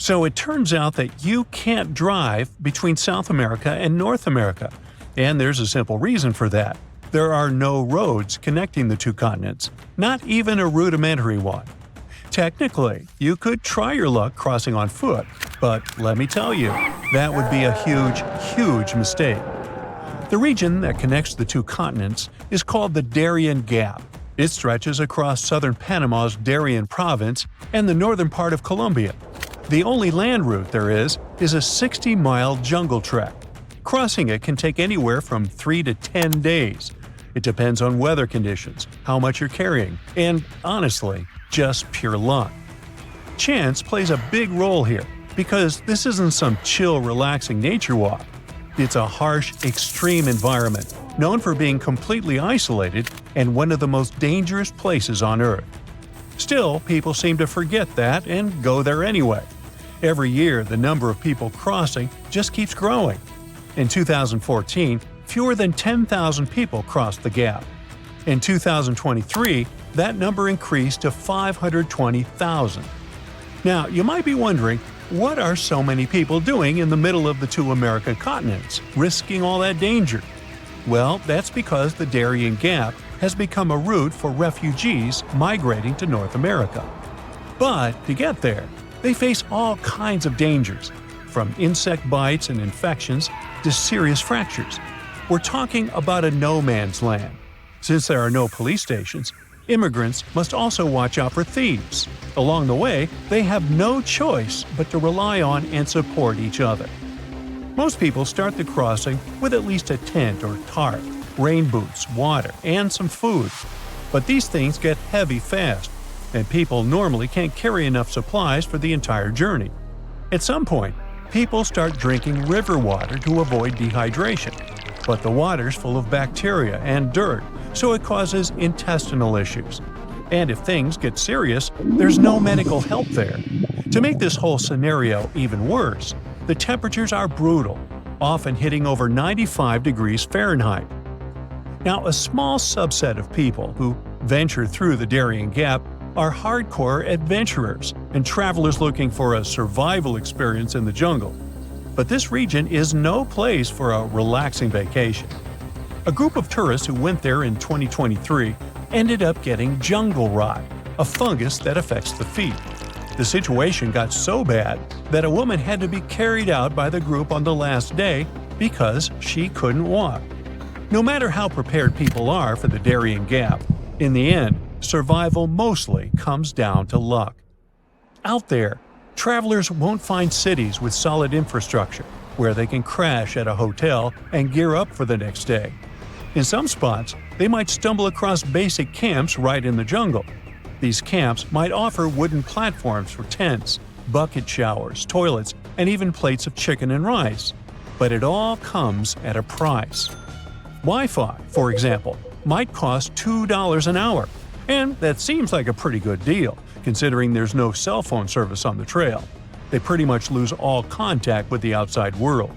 So it turns out that you can't drive between South America and North America. And there's a simple reason for that. There are no roads connecting the two continents, not even a rudimentary one. Technically, you could try your luck crossing on foot, but let me tell you, that would be a huge mistake. The region that connects the two continents is called the Darien Gap. It stretches across southern Panama's Darien province and the northern part of Colombia. The only land route there is a 60-mile jungle trek. Crossing it can take anywhere from 3 to 10 days. It depends on weather conditions, how much you're carrying, and honestly, just pure luck. Chance plays a big role here, because this isn't some chill, relaxing nature walk. It's a harsh, extreme environment, known for being completely isolated and one of the most dangerous places on Earth. Still, people seem to forget that and go there anyway. Every year, the number of people crossing just keeps growing. In 2014, fewer than 10,000 people crossed the gap. In 2023, that number increased to 520,000. Now, you might be wondering, what are so many people doing in the middle of the two American continents, risking all that danger? Well, that's because the Darien Gap has become a route for refugees migrating to North America. But to get there, they face all kinds of dangers, from insect bites and infections to serious fractures. We're talking about a no-man's land. Since there are no police stations, immigrants must also watch out for thieves. Along the way, they have no choice but to rely on and support each other. Most people start the crossing with at least a tent or tarp, rain boots, water, and some food. But these things get heavy fast, and people normally can't carry enough supplies for the entire journey. At some point, people start drinking river water to avoid dehydration. But the water's full of bacteria and dirt, so it causes intestinal issues. And if things get serious, there's no medical help there. To make this whole scenario even worse, the temperatures are brutal, often hitting over 95 degrees Fahrenheit. Now, a small subset of people who venture through the Darien Gap are hardcore adventurers and travelers looking for a survival experience in the jungle. But this region is no place for a relaxing vacation. A group of tourists who went there in 2023 ended up getting jungle rot, a fungus that affects the feet. The situation got so bad that a woman had to be carried out by the group on the last day because she couldn't walk. No matter how prepared people are for the Darien Gap, in the end, survival mostly comes down to luck. Out there, travelers won't find cities with solid infrastructure where they can crash at a hotel and gear up for the next day. In some spots, they might stumble across basic camps right in the jungle. These camps might offer wooden platforms for tents, bucket showers, toilets, and even plates of chicken and rice. But it all comes at a price. Wi-Fi, for example, might cost $2 an hour, and that seems like a pretty good deal, considering there's no cell phone service on the trail. They pretty much lose all contact with the outside world.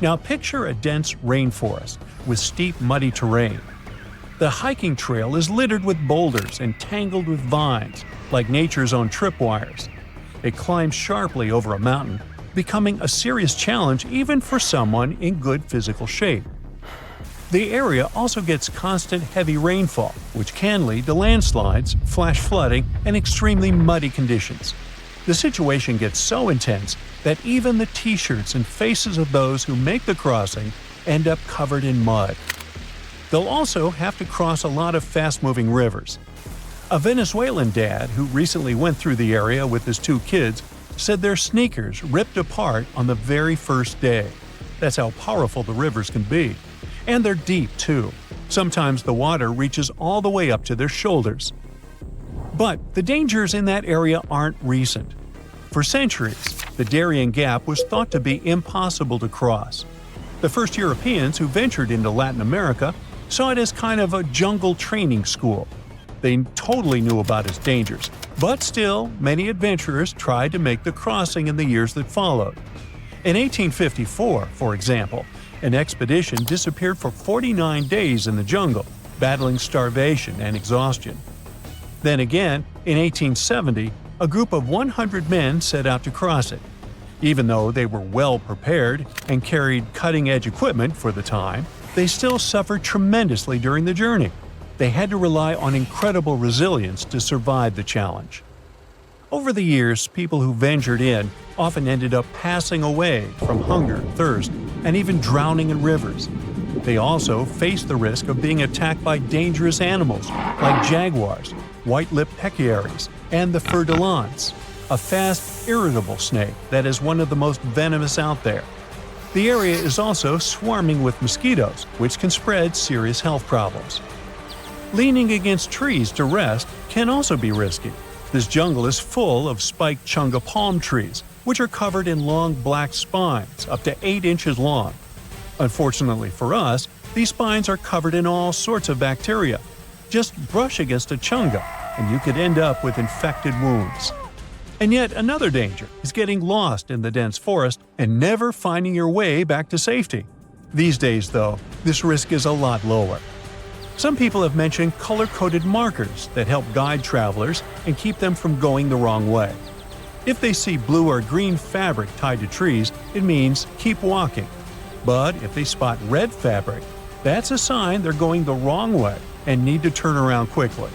Now picture a dense rainforest with steep, muddy terrain. The hiking trail is littered with boulders and tangled with vines, like nature's own tripwires. It climbs sharply over a mountain, becoming a serious challenge even for someone in good physical shape. The area also gets constant heavy rainfall, which can lead to landslides, flash flooding, and extremely muddy conditions. The situation gets so intense that even the t-shirts and faces of those who make the crossing end up covered in mud. They'll also have to cross a lot of fast-moving rivers. A Venezuelan dad who recently went through the area with his 2 kids said their sneakers ripped apart on the very first day. That's how powerful the rivers can be. And they're deep, too. Sometimes the water reaches all the way up to their shoulders. But the dangers in that area aren't recent. For centuries, the Darien Gap was thought to be impossible to cross. The first Europeans who ventured into Latin America saw it as kind of a jungle training school. They totally knew about its dangers, but still, many adventurers tried to make the crossing in the years that followed. In 1854, for example, an expedition disappeared for 49 days in the jungle, battling starvation and exhaustion. Then again, in 1870, A group of 100 men set out to cross it. Even though they were well prepared and carried cutting-edge equipment for the time, they still suffered tremendously during the journey. They had to rely on incredible resilience to survive the challenge. Over the years, people who ventured in often ended up passing away from hunger, thirst, and even drowning in rivers. They also faced the risk of being attacked by dangerous animals like jaguars, white-lipped pecaries, and the fer de lance, a fast, irritable snake that is one of the most venomous out there. The area is also swarming with mosquitoes, which can spread serious health problems. Leaning against trees to rest can also be risky. This jungle is full of spiked chunga palm trees, which are covered in long black spines up to 8 inches long. Unfortunately for us, these spines are covered in all sorts of bacteria. Just brush against a chunga, and you could end up with infected wounds. And yet another danger is getting lost in the dense forest and never finding your way back to safety. These days, though, this risk is a lot lower. Some people have mentioned color-coded markers that help guide travelers and keep them from going the wrong way. If they see blue or green fabric tied to trees, it means keep walking. But if they spot red fabric, that's a sign they're going the wrong way and need to turn around quickly.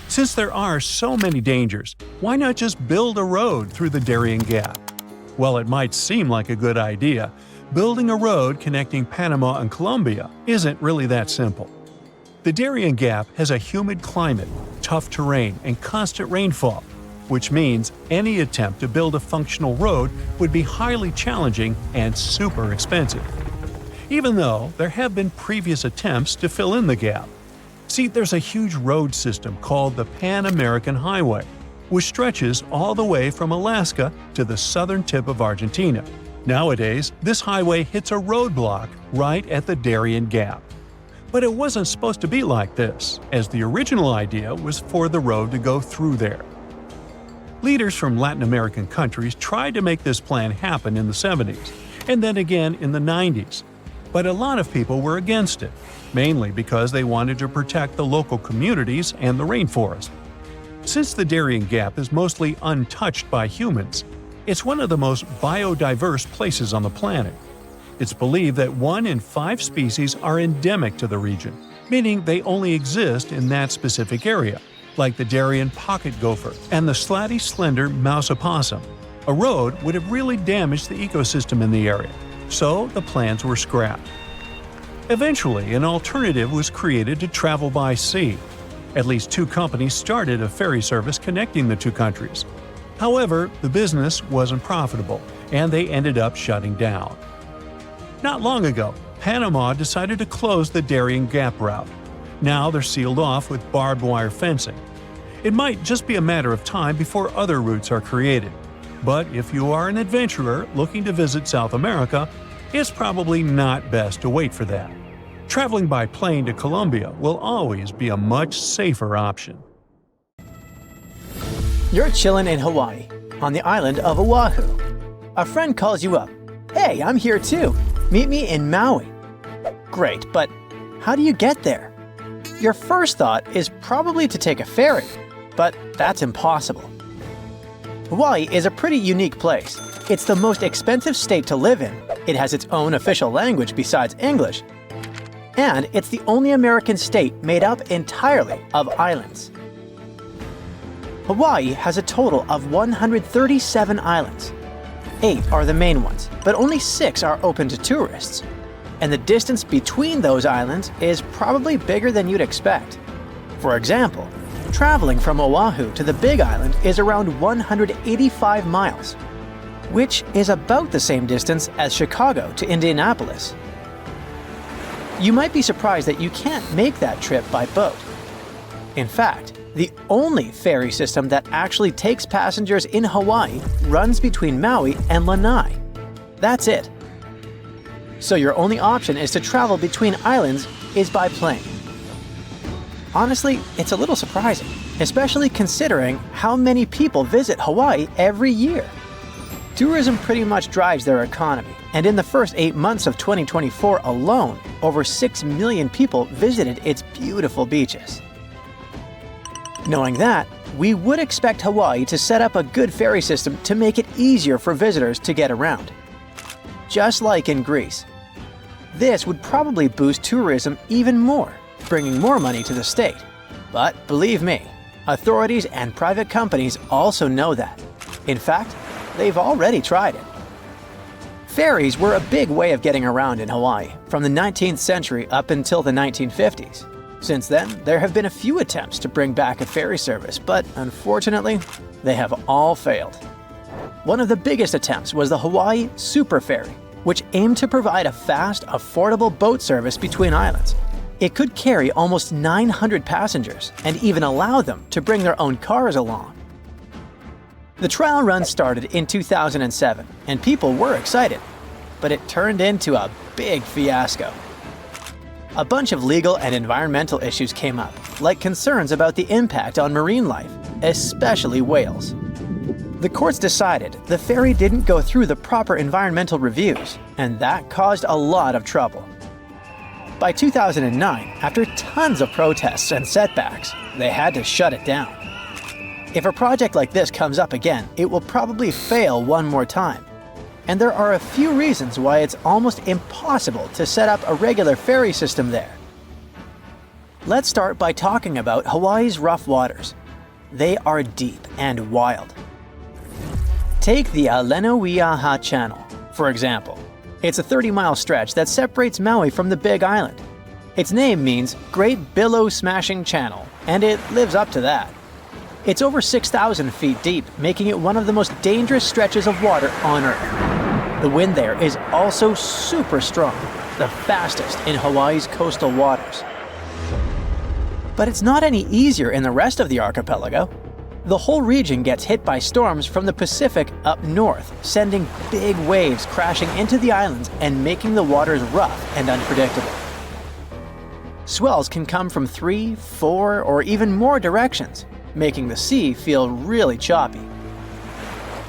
Since there are so many dangers, why not just build a road through the Darien Gap? While it might seem like a good idea, building a road connecting Panama and Colombia isn't really that simple. The Darien Gap has a humid climate, tough terrain, and constant rainfall, which means any attempt to build a functional road would be highly challenging and super expensive. Even though there have been previous attempts to fill in the gap. See, there's a huge road system called the Pan-American Highway, which stretches all the way from Alaska to the southern tip of Argentina. Nowadays, this highway hits a roadblock right at the Darien Gap. But it wasn't supposed to be like this, as the original idea was for the road to go through there. Leaders from Latin American countries tried to make this plan happen in the 70s, and then again in the 90s. But a lot of people were against it, mainly because they wanted to protect the local communities and the rainforest. Since the Darien Gap is mostly untouched by humans, it's one of the most biodiverse places on the planet. It's believed that 1 in 5 species are endemic to the region, meaning they only exist in that specific area, like the Darien pocket gopher and the slatty slender mouse opossum. A road would have really damaged the ecosystem in the area, so the plans were scrapped. Eventually, an alternative was created to travel by sea. At least 2 companies started a ferry service connecting the 2 countries. However, the business wasn't profitable, and they ended up shutting down. Not long ago, Panama decided to close the Darien Gap route. Now they're sealed off with barbed wire fencing. It might just be a matter of time before other routes are created. But if you are an adventurer looking to visit South America, it's probably not best to wait for that. Traveling by plane to Colombia will always be a much safer option. You're chilling in Hawaii, on the island of Oahu. A friend calls you up. Hey, I'm here too. Meet me in Maui. Great, but how do you get there? Your first thought is probably to take a ferry, but that's impossible. Hawaii is a pretty unique place. It's the most expensive state to live in. It has its own official language besides English. And it's the only American state made up entirely of islands. Hawaii has a total of 137 islands. 8 are the main ones, but only 6 are open to tourists. And the distance between those islands is probably bigger than you'd expect. For example, traveling from Oahu to the Big Island is around 185 miles, which is about the same distance as Chicago to Indianapolis. You might be surprised that you can't make that trip by boat. In fact, the only ferry system that actually takes passengers in Hawaii runs between Maui and Lanai. That's it. So your only option is to travel between islands is by plane. Honestly, it's a little surprising, especially considering how many people visit Hawaii every year. Tourism pretty much drives their economy, and in the first 8 months of 2024 alone, over 6 million people visited its beautiful beaches. Knowing that, we would expect Hawaii to set up a good ferry system to make it easier for visitors to get around. Just like in Greece. This would probably boost tourism even more, bringing more money to the state. But believe me, authorities and private companies also know that. In fact, they've already tried it. Ferries were a big way of getting around in Hawaii from the 19th century up until the 1950s. Since then, there have been a few attempts to bring back a ferry service, but unfortunately, they have all failed. One of the biggest attempts was the Hawaii Super Ferry, which aimed to provide a fast, affordable boat service between islands. It could carry almost 900 passengers and even allow them to bring their own cars along. The trial run started in 2007, and people were excited, but it turned into a big fiasco. A bunch of legal and environmental issues came up, like concerns about the impact on marine life, especially whales. The courts decided the ferry didn't go through the proper environmental reviews, and that caused a lot of trouble. By 2009, after tons of protests and setbacks, they had to shut it down. If a project like this comes up again, it will probably fail one more time. And there are a few reasons why it's almost impossible to set up a regular ferry system there. Let's start by talking about Hawaii's rough waters. They are deep and wild. Take the Alenoiaha Channel, for example. It's a 30-mile stretch that separates Maui from the Big Island. Its name means Great Billow Smashing Channel, and it lives up to that. It's over 6,000 feet deep, making it one of the most dangerous stretches of water on Earth. The wind there is also super strong, the fastest in Hawaii's coastal waters. But it's not any easier in the rest of the archipelago. The whole region gets hit by storms from the Pacific up north, sending big waves crashing into the islands and making the waters rough and unpredictable. Swells can come from 3, 4, or even more directions, making the sea feel really choppy.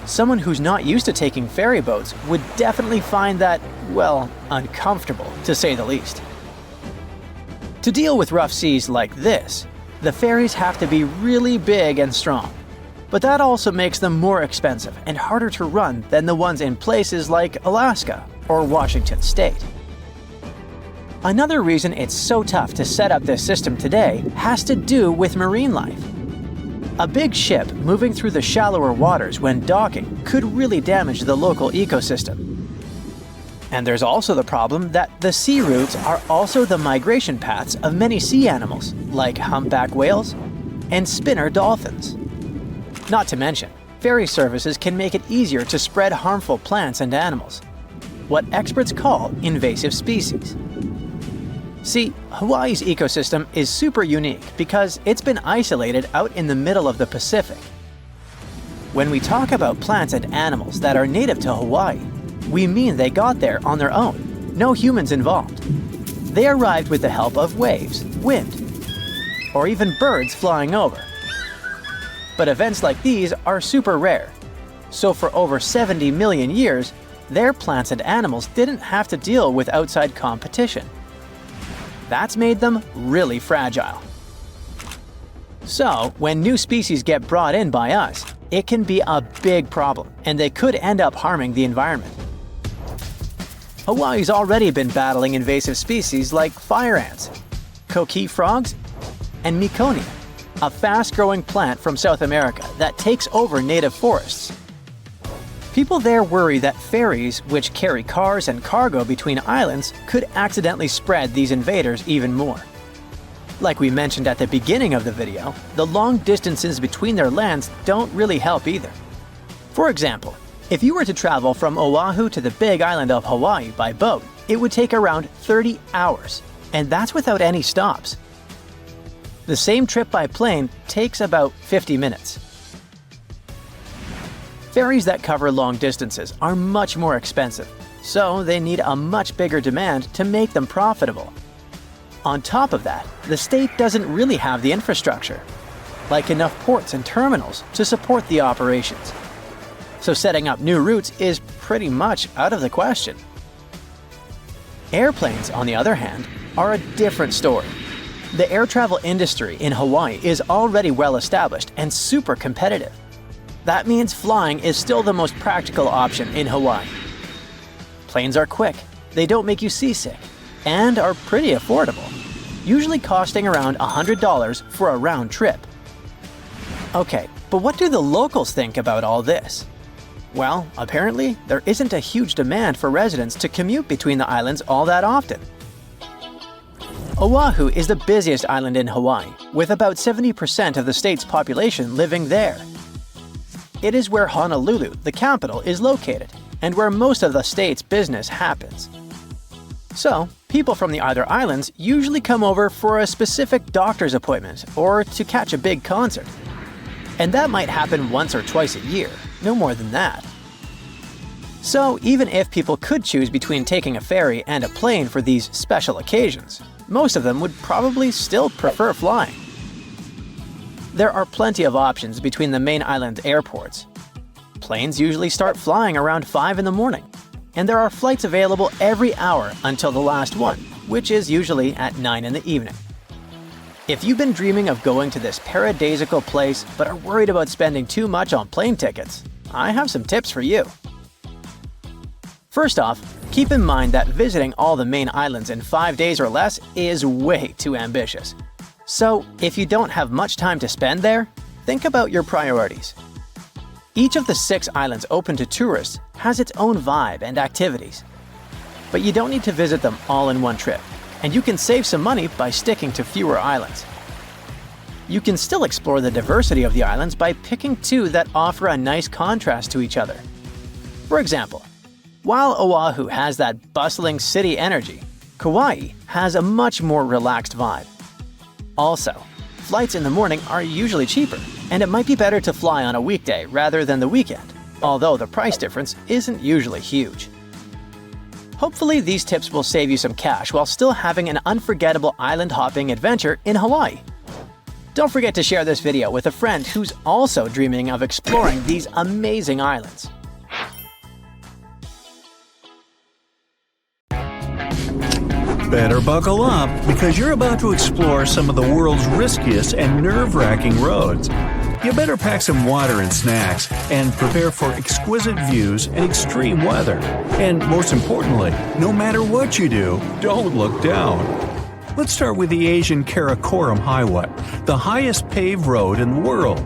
Someone who's not used to taking ferry boats would definitely find that, well, uncomfortable, to say the least. To deal with rough seas like this, the ferries have to be really big and strong. But that also makes them more expensive and harder to run than the ones in places like Alaska or Washington State. Another reason it's so tough to set up this system today has to do with marine life. A big ship moving through the shallower waters when docking could really damage the local ecosystem. And there's also the problem that the sea routes are also the migration paths of many sea animals, like humpback whales and spinner dolphins. Not to mention, ferry services can make it easier to spread harmful plants and animals, what experts call invasive species. See, Hawaii's ecosystem is super unique because it's been isolated out in the middle of the Pacific. When we talk about plants and animals that are native to Hawaii, we mean they got there on their own, no humans involved. They arrived with the help of waves, wind, or even birds flying over. But events like these are super rare, so for over 70 million years, their plants and animals didn't have to deal with outside competition. That's made them really fragile. So, when new species get brought in by us, it can be a big problem, and they could end up harming the environment. Hawaii's already been battling invasive species like fire ants, coqui frogs, and meconium, a fast-growing plant from South America that takes over native forests. People there worry that ferries, which carry cars and cargo between islands, could accidentally spread these invaders even more. Like we mentioned at the beginning of the video, the long distances between their lands don't really help either. For example, if you were to travel from Oahu to the Big Island of Hawaii by boat, it would take around 30 hours, and that's without any stops. The same trip by plane takes about 50 minutes. Ferries that cover long distances are much more expensive, so they need a much bigger demand to make them profitable. On top of that, the state doesn't really have the infrastructure, like enough ports and terminals to support the operations. So setting up new routes is pretty much out of the question. Airplanes, on the other hand, are a different story. The air travel industry in Hawaii is already well established and super competitive. That means flying is still the most practical option in Hawaii. Planes are quick, they don't make you seasick, and are pretty affordable, usually costing around $100 for a round trip. Okay, but what do the locals think about all this? Well, apparently, there isn't a huge demand for residents to commute between the islands all that often. Oahu is the busiest island in Hawaii, with about 70% of the state's population living there. It is where Honolulu, the capital, is located, and where most of the state's business happens. So, people from the other islands usually come over for a specific doctor's appointment or to catch a big concert. And that might happen once or twice a year, no more than that. So, even if people could choose between taking a ferry and a plane for these special occasions, most of them would probably still prefer flying. There are plenty of options between the main island airports. Planes usually start flying around 5 in the morning, and there are flights available every hour until the last one, which is usually at 9 in the evening. If you've been dreaming of going to this paradisiacal place but are worried about spending too much on plane tickets, I have some tips for you. First off, keep in mind that visiting all the main islands in 5 days or less is way too ambitious. So, if you don't have much time to spend there, think about your priorities. Each of the 6 islands open to tourists has its own vibe and activities. But you don't need to visit them all in one trip, and you can save some money by sticking to fewer islands. You can still explore the diversity of the islands by picking 2 that offer a nice contrast to each other. For example, while Oahu has that bustling city energy, Kauai has a much more relaxed vibe. Also, flights in the morning are usually cheaper, and it might be better to fly on a weekday rather than the weekend, although the price difference isn't usually huge. Hopefully these tips will save you some cash while still having an unforgettable island hopping adventure in Hawaii. Don't forget to share this video with a friend who's also dreaming of exploring these amazing islands. Better buckle up, because you're about to explore some of the world's riskiest and nerve-wracking roads. You better pack some water and snacks, and prepare for exquisite views and extreme weather. And most importantly, no matter what you do, don't look down. Let's start with the Asian Karakoram Highway, the highest paved road in the world.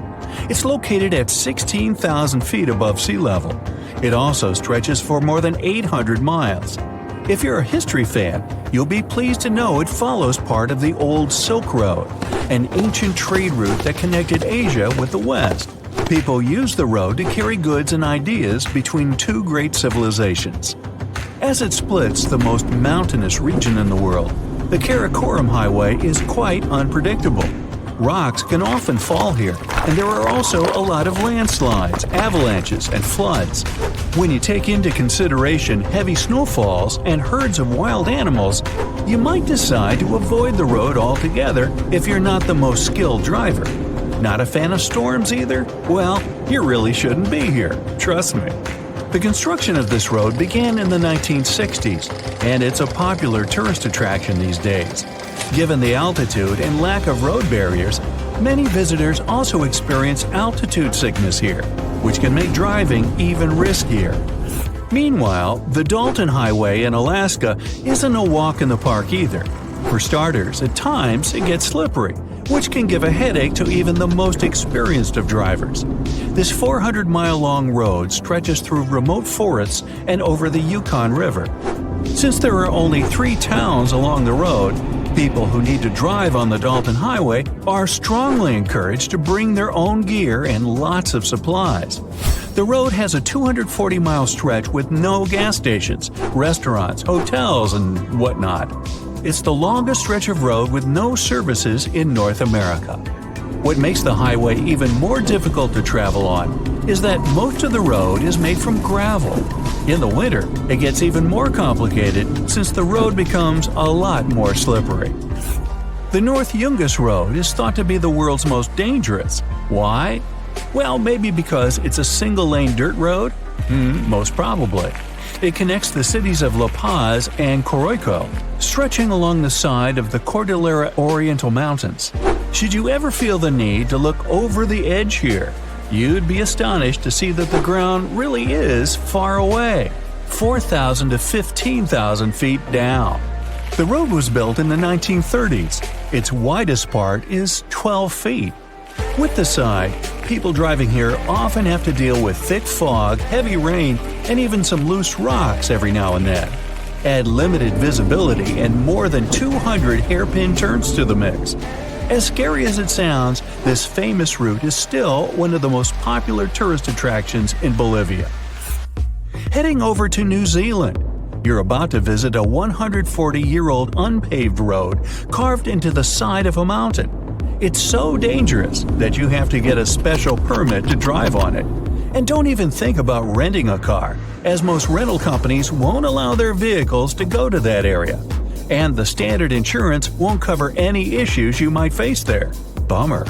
It's located at 16,000 feet above sea level. It also stretches for more than 800 miles. If you're a history fan, you'll be pleased to know it follows part of the old Silk Road, an ancient trade route that connected Asia with the West. People used the road to carry goods and ideas between 2 great civilizations. As it splits the most mountainous region in the world, the Karakoram Highway is quite unpredictable. Rocks can often fall here, and there are also a lot of landslides, avalanches, and floods. When you take into consideration heavy snowfalls and herds of wild animals, you might decide to avoid the road altogether if you're not the most skilled driver. Not a fan of storms either? Well, you really shouldn't be here, trust me. The construction of this road began in the 1960s, and it's a popular tourist attraction these days. Given the altitude and lack of road barriers, many visitors also experience altitude sickness here, which can make driving even riskier. Meanwhile, the Dalton Highway in Alaska isn't a walk in the park either. For starters, at times it gets slippery, which can give a headache to even the most experienced of drivers. This 400-mile-long road stretches through remote forests and over the Yukon River. Since there are only 3 towns along the road, people who need to drive on the Dalton Highway are strongly encouraged to bring their own gear and lots of supplies. The road has a 240-mile stretch with no gas stations, restaurants, hotels, and whatnot. It's the longest stretch of road with no services in North America. What makes the highway even more difficult to travel on is that most of the road is made from gravel. In the winter, it gets even more complicated since the road becomes a lot more slippery. The North Yungas Road is thought to be the world's most dangerous. Why? Well, maybe because it's a single-lane dirt road? Most probably. It connects the cities of La Paz and Coroico, stretching along the side of the Cordillera Oriental Mountains. Should you ever feel the need to look over the edge here, you'd be astonished to see that the ground really is far away, 4,000 to 15,000 feet down. The road was built in the 1930s. Its widest part is 12 feet. With the side, people driving here often have to deal with thick fog, heavy rain, and even some loose rocks every now and then. Add limited visibility and more than 200 hairpin turns to the mix. As scary as it sounds, this famous route is still one of the most popular tourist attractions in Bolivia. Heading over to New Zealand. You're about to visit a 140-year-old unpaved road carved into the side of a mountain. It's so dangerous that you have to get a special permit to drive on it. And don't even think about renting a car, as most rental companies won't allow their vehicles to go to that area. And the standard insurance won't cover any issues you might face there. Bummer.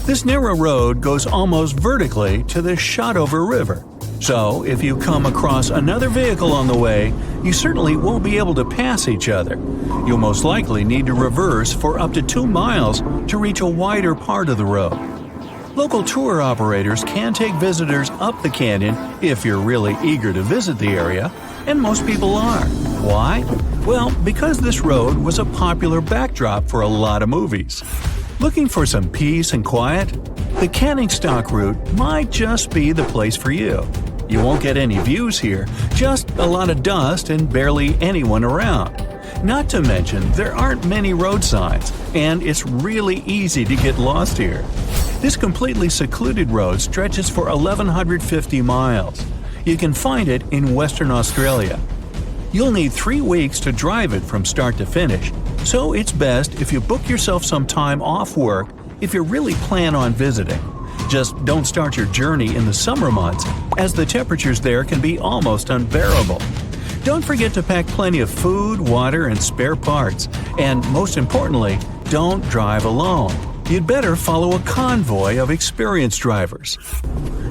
This narrow road goes almost vertically to the Shotover River. So, if you come across another vehicle on the way, you certainly won't be able to pass each other. You'll most likely need to reverse for up to 2 miles to reach a wider part of the road. Local tour operators can take visitors up the canyon if you're really eager to visit the area, and most people are. Why? Well, because this road was a popular backdrop for a lot of movies. Looking for some peace and quiet? The Canning Stock route might just be the place for you. You won't get any views here, just a lot of dust and barely anyone around. Not to mention, there aren't many road signs, and it's really easy to get lost here. This completely secluded road stretches for 1,150 miles. You can find it in Western Australia. You'll need 3 weeks to drive it from start to finish, so it's best if you book yourself some time off work if you really plan on visiting. Just don't start your journey in the summer months, as the temperatures there can be almost unbearable. Don't forget to pack plenty of food, water, and spare parts. And most importantly, don't drive alone. You'd better follow a convoy of experienced drivers.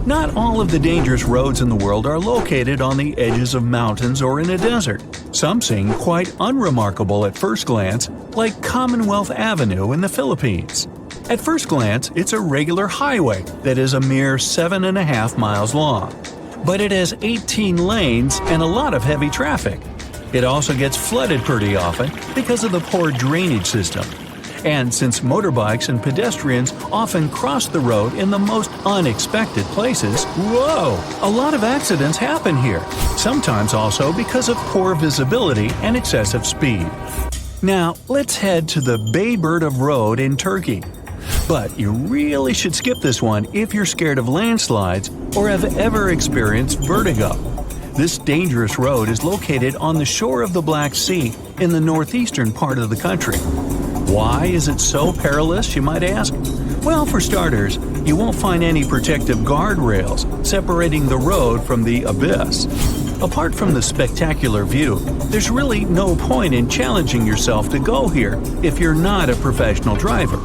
Not all of the dangerous roads in the world are located on the edges of mountains or in a desert. Some seem quite unremarkable at first glance, like Commonwealth Avenue in the Philippines. At first glance, it's a regular highway that is a mere 7.5 miles long. But it has 18 lanes and a lot of heavy traffic. It also gets flooded pretty often because of the poor drainage system. And since motorbikes and pedestrians often cross the road in the most unexpected places, a lot of accidents happen here, sometimes also because of poor visibility and excessive speed. Now, let's head to the Bayburt of Road in Turkey. But you really should skip this one if you're scared of landslides or have ever experienced vertigo. This dangerous road is located on the shore of the Black Sea in the northeastern part of the country. Why is it so perilous, you might ask? Well, for starters, you won't find any protective guardrails separating the road from the abyss. Apart from the spectacular view, there's really no point in challenging yourself to go here if you're not a professional driver.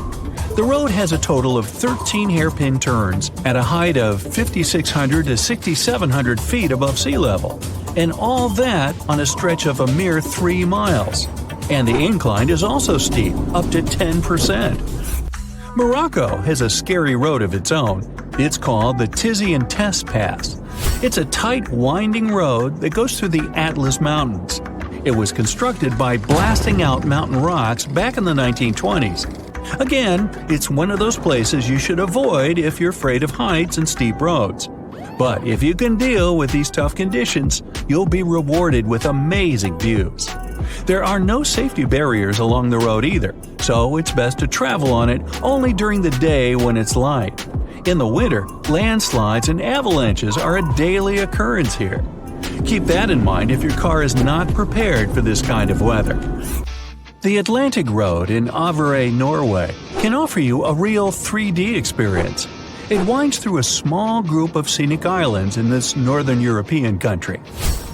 The road has a total of 13 hairpin turns at a height of 5,600 to 6,700 feet above sea level, and all that on a stretch of a mere 3 miles. And the incline is also steep, up to 10%. Morocco has a scary road of its own. It's called the Tizian Test Pass. It's a tight, winding road that goes through the Atlas Mountains. It was constructed by blasting out mountain rocks back in the 1920s. Again, it's one of those places you should avoid if you're afraid of heights and steep roads. But if you can deal with these tough conditions, you'll be rewarded with amazing views. There are no safety barriers along the road either, so it's best to travel on it only during the day when it's light. In the winter, landslides and avalanches are a daily occurrence here. Keep that in mind if your car is not prepared for this kind of weather. The Atlantic Road in Averøy, Norway, can offer you a real 3D experience. It winds through a small group of scenic islands in this northern European country.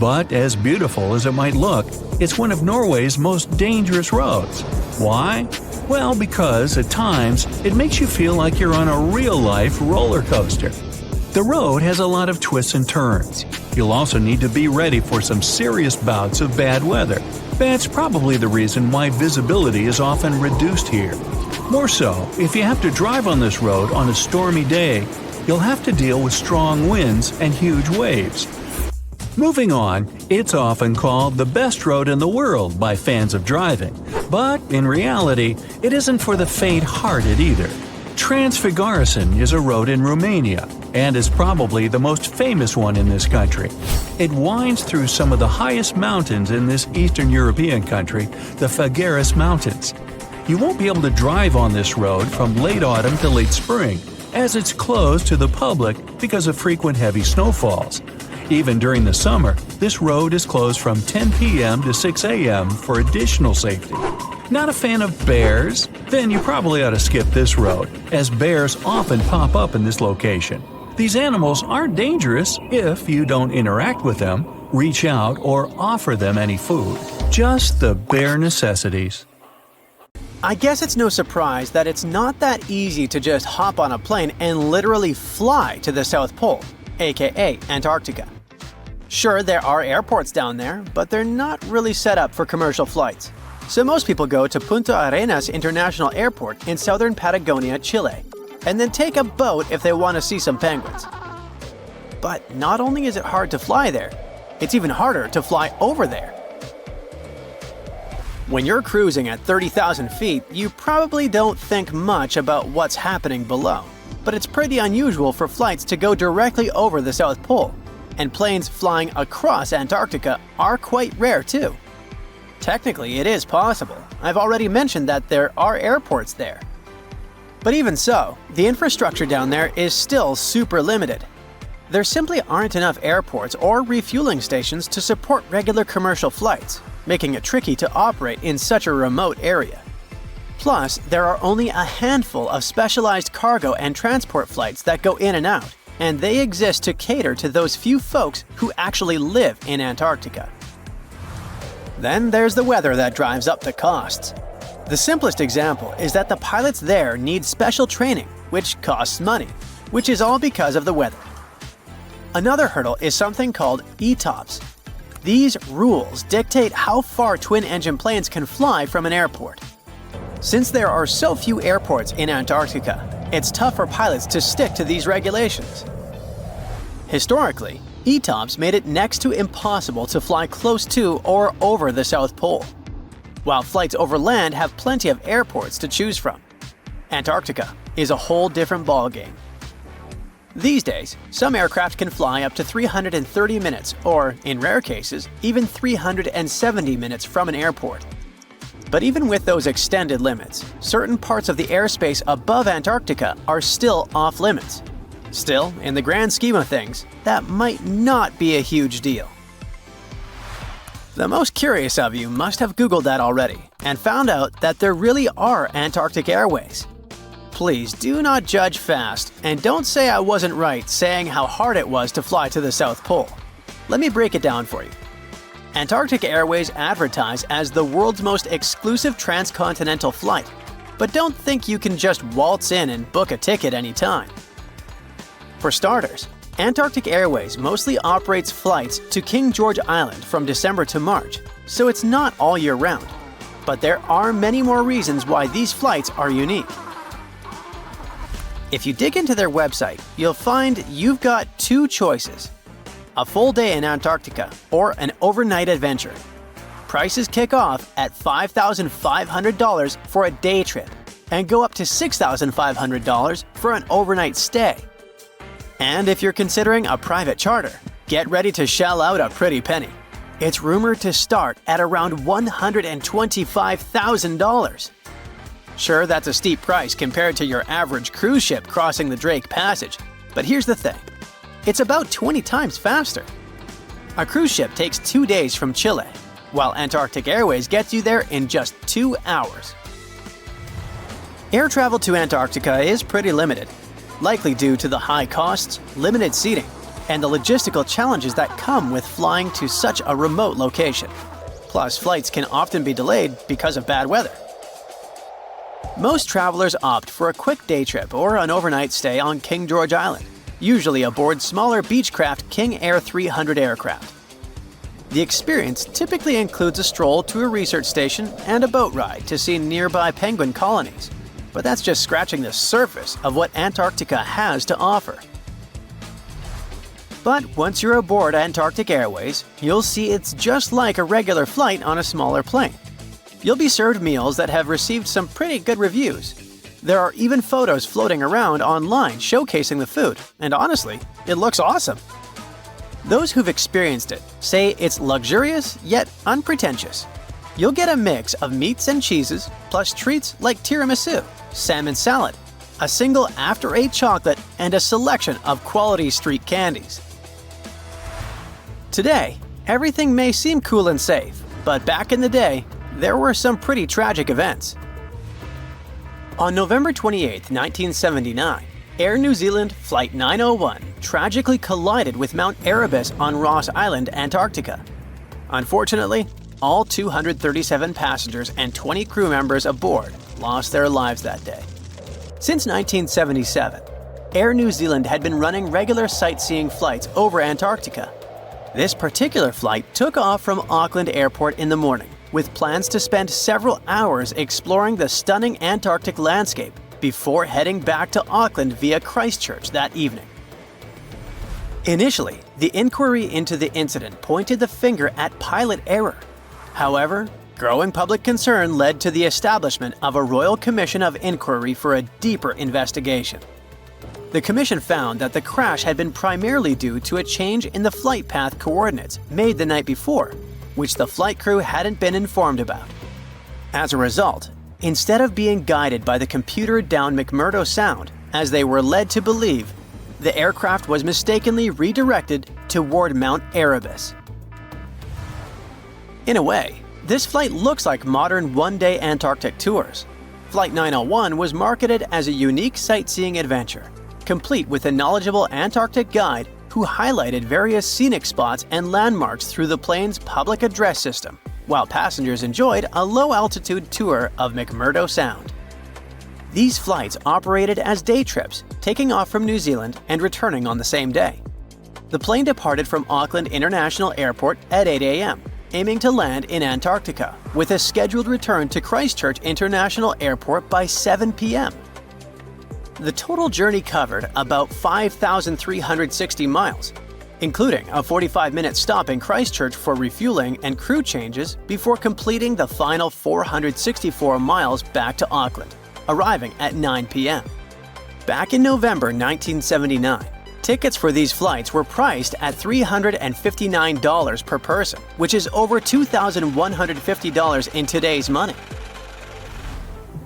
But as beautiful as it might look, it's one of Norway's most dangerous roads. Why? Well, because at times it makes you feel like you're on a real-life roller coaster. The road has a lot of twists and turns. You'll also need to be ready for some serious bouts of bad weather. That's probably the reason why visibility is often reduced here. More so, if you have to drive on this road on a stormy day, you'll have to deal with strong winds and huge waves. Moving on, it's often called the best road in the world by fans of driving. But in reality, it isn't for the faint-hearted either. Transfiguration is a road in Romania, and is probably the most famous one in this country. It winds through some of the highest mountains in this Eastern European country, the Făgăraș Mountains. You won't be able to drive on this road from late autumn to late spring, as it's closed to the public because of frequent heavy snowfalls. Even during the summer, this road is closed from 10 p.m. to 6 a.m. for additional safety. Not a fan of bears? Then you probably ought to skip this road, as bears often pop up in this location. These animals aren't dangerous if you don't interact with them, reach out, or offer them any food. Just the bare necessities. I guess it's no surprise that it's not that easy to just hop on a plane and literally fly to the South Pole, aka Antarctica. Sure, there are airports down there, but they're not really set up for commercial flights. So most people go to Punta Arenas International Airport in southern Patagonia, Chile, and then take a boat if they want to see some penguins. But not only is it hard to fly there, it's even harder to fly over there. When you're cruising at 30,000 feet, you probably don't think much about what's happening below. But it's pretty unusual for flights to go directly over the South Pole, and planes flying across Antarctica are quite rare too. Technically, it is possible. I've already mentioned that there are airports there. But even so, the infrastructure down there is still super limited. There simply aren't enough airports or refueling stations to support regular commercial flights, making it tricky to operate in such a remote area. Plus, there are only a handful of specialized cargo and transport flights that go in and out, and they exist to cater to those few folks who actually live in Antarctica. Then there's the weather that drives up the costs. The simplest example is that the pilots there need special training, which costs money, which is all because of the weather. Another hurdle is something called ETOPS. These rules dictate how far twin-engine planes can fly from an airport. Since there are so few airports in Antarctica, it's tough for pilots to stick to these regulations. Historically, ETOPS made it next to impossible to fly close to or over the South Pole, while flights over land have plenty of airports to choose from. Antarctica is a whole different ballgame. These days, some aircraft can fly up to 330 minutes or, in rare cases, even 370 minutes from an airport. But even with those extended limits, certain parts of the airspace above Antarctica are still off-limits. Still, in the grand scheme of things, that might not be a huge deal. The most curious of you must have Googled that already and found out that there really are Antarctic airways. Please do not judge fast, and don't say I wasn't right saying how hard it was to fly to the South Pole. Let me break it down for you. Antarctic Airways advertise as the world's most exclusive transcontinental flight, but don't think you can just waltz in and book a ticket anytime. For starters, Antarctic Airways mostly operates flights to King George Island from December to March, so it's not all year round. But there are many more reasons why these flights are unique. If you dig into their website, you'll find you've got two choices: a full day in Antarctica or an overnight adventure. Prices kick off at $5,500 for a day trip and go up to $6,500 for an overnight stay. And if you're considering a private charter, get ready to shell out a pretty penny. It's rumored to start at around $125,000. Sure, that's a steep price compared to your average cruise ship crossing the Drake Passage, but here's the thing. It's about 20 times faster. A cruise ship takes 2 days from Chile, while Antarctic Airways gets you there in just 2 hours. Air travel to Antarctica is pretty limited, likely due to the high costs, limited seating, and the logistical challenges that come with flying to such a remote location. Plus, flights can often be delayed because of bad weather. Most travelers opt for a quick day trip or an overnight stay on King George Island. usually aboard smaller Beechcraft King Air 300 aircraft. The experience typically includes a stroll to a research station and a boat ride to see nearby penguin colonies, but that's just scratching the surface of what Antarctica has to offer. But once you're aboard Antarctic Airways, you'll see it's just like a regular flight on a smaller plane. You'll be served meals that have received some pretty good reviews. There are even photos floating around online showcasing the food, and honestly, it looks awesome. Those who've experienced it say it's luxurious yet unpretentious. You'll get a mix of meats and cheeses, plus treats like tiramisu, salmon salad, a single after-eight chocolate, and a selection of quality street candies. Today, everything may seem cool and safe, but back in the day, there were some pretty tragic events. On November 28, 1979, Air New Zealand Flight 901 tragically collided with Mount Erebus on Ross Island, Antarctica. Unfortunately, all 237 passengers and 20 crew members aboard lost their lives that day. Since 1977, Air New Zealand had been running regular sightseeing flights over Antarctica. This particular flight took off from Auckland Airport in the morning, with plans to spend several hours exploring the stunning Antarctic landscape before heading back to Auckland via Christchurch that evening. Initially, the inquiry into the incident pointed the finger at pilot error. However, growing public concern led to the establishment of a Royal Commission of Inquiry for a deeper investigation. The commission found that the crash had been primarily due to a change in the flight path coordinates made the night before, which the flight crew hadn't been informed about. As a result, instead of being guided by the computer down McMurdo Sound, as they were led to believe, the aircraft was mistakenly redirected toward Mount Erebus. In a way, this flight looks like modern one-day Antarctic tours. Flight 901 was marketed as a unique sightseeing adventure, complete with a knowledgeable Antarctic guide who highlighted various scenic spots and landmarks through the plane's public address system, while passengers enjoyed a low-altitude tour of McMurdo Sound. These flights operated as day trips, taking off from New Zealand and returning on the same day. The plane departed from Auckland International Airport at 8 a.m., aiming to land in Antarctica, with a scheduled return to Christchurch International Airport by 7 p.m. The total journey covered about 5,360 miles, including a 45-minute stop in Christchurch for refueling and crew changes before completing the final 464 miles back to Auckland, arriving at 9 p.m. Back in November 1979, tickets for these flights were priced at $359 per person, which is over $2,150 in today's money.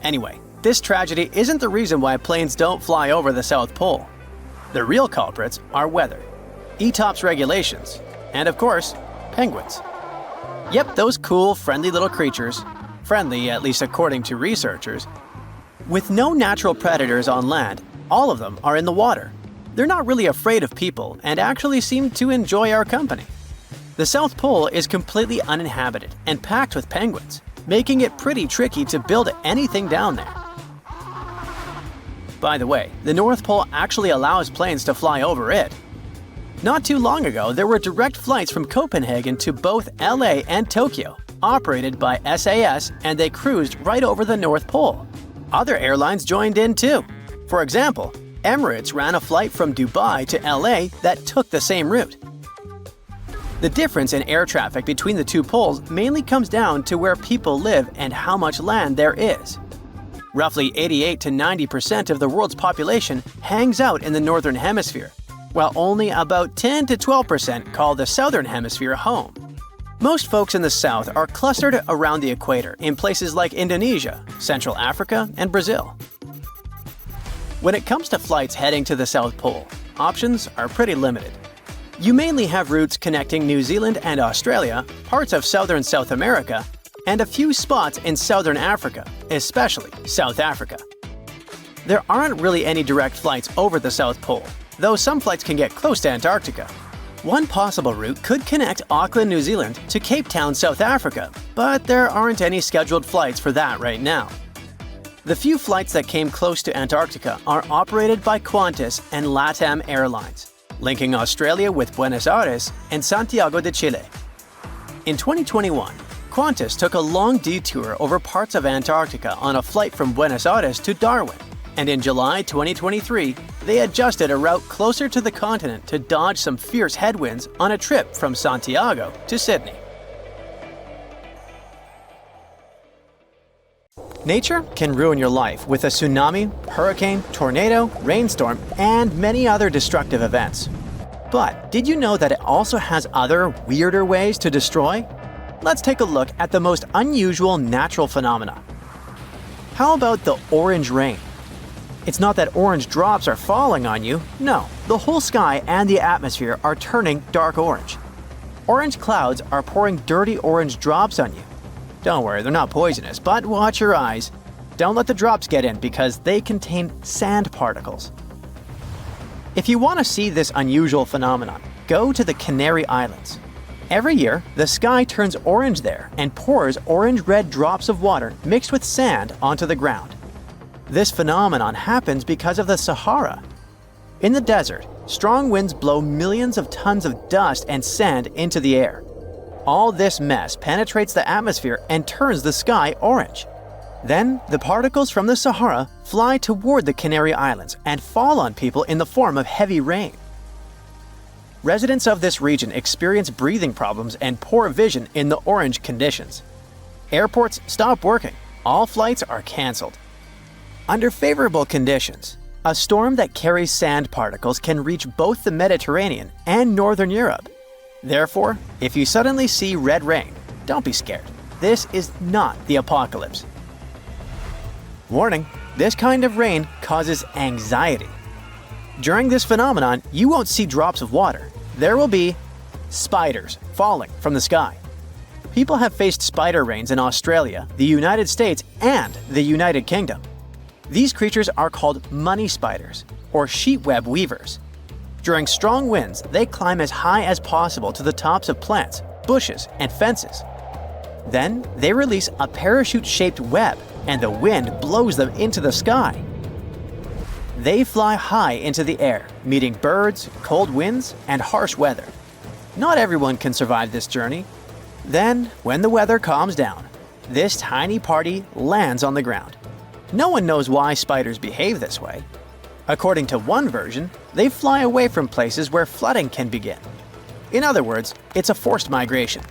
Anyway, this tragedy isn't the reason why planes don't fly over the South Pole. The real culprits are weather, ETOPS regulations, and of course, penguins. Yep, those cool, friendly little creatures. Friendly, at least according to researchers. With no natural predators on land, all of them are in the water. They're not really afraid of people and actually seem to enjoy our company. The South Pole is completely uninhabited and packed with penguins, making it pretty tricky to build anything down there. By the way, the North Pole actually allows planes to fly over it. Not too long ago, there were direct flights from Copenhagen to both LA and Tokyo, operated by SAS, and they cruised right over the North Pole. Other airlines joined in too. For example, Emirates ran a flight from Dubai to LA that took the same route. The difference in air traffic between the two poles mainly comes down to where people live and how much land there is. Roughly 88 to 90% of the world's population hangs out in the Northern Hemisphere, while only about 10 to 12% call the Southern Hemisphere home. Most folks in the South are clustered around the equator in places like Indonesia, Central Africa, and Brazil. When it comes to flights heading to the South Pole, options are pretty limited. You mainly have routes connecting New Zealand and Australia, parts of southern South America, and a few spots in southern Africa, especially South Africa. There aren't really any direct flights over the South Pole, though some flights can get close to Antarctica. One possible route could connect Auckland, New Zealand to Cape Town, South Africa, but there aren't any scheduled flights for that right now. The few flights that came close to Antarctica are operated by Qantas and LATAM Airlines, linking Australia with Buenos Aires and Santiago de Chile. In 2021, Qantas took a long detour over parts of Antarctica on a flight from Buenos Aires to Darwin, and in July 2023, they adjusted a route closer to the continent to dodge some fierce headwinds on a trip from Santiago to Sydney. Nature can ruin your life with a tsunami, hurricane, tornado, rainstorm, and many other destructive events. But did you know that it also has other, weirder ways to destroy? Let's take a look at the most unusual natural phenomena. How about the orange rain? It's not that orange drops are falling on you. No, the whole sky and the atmosphere are turning dark orange. Orange clouds are pouring dirty orange drops on you. Don't worry, they're not poisonous, but watch your eyes. Don't let the drops get in because they contain sand particles. If you want to see this unusual phenomenon, go to the Canary Islands. Every year, the sky turns orange there and pours orange-red drops of water mixed with sand onto the ground. This phenomenon happens because of the Sahara. In the desert, strong winds blow millions of tons of dust and sand into the air. All this mess penetrates the atmosphere and turns the sky orange. Then, the particles from the Sahara fly toward the Canary Islands and fall on people in the form of heavy rain. Residents of this region experience breathing problems and poor vision in the orange conditions. Airports stop working. All flights are canceled. Under favorable conditions, a storm that carries sand particles can reach both the Mediterranean and northern Europe. Therefore, if you suddenly see red rain, don't be scared. This is not the apocalypse. Warning, this kind of rain causes anxiety. During this phenomenon, you won't see drops of water. There will be spiders falling from the sky. People have faced spider rains in Australia, the United States, and the United Kingdom. These creatures are called money spiders, or sheet web weavers. During strong winds, they climb as high as possible to the tops of plants, bushes, and fences. Then, they release a parachute-shaped web, and the wind blows them into the sky. They fly high into the air, meeting birds, cold winds, and harsh weather. Not everyone can survive this journey. Then, when the weather calms down, this tiny party lands on the ground. No one knows why spiders behave this way. According to one version, they fly away from places where flooding can begin. In other words, it's a forced migration.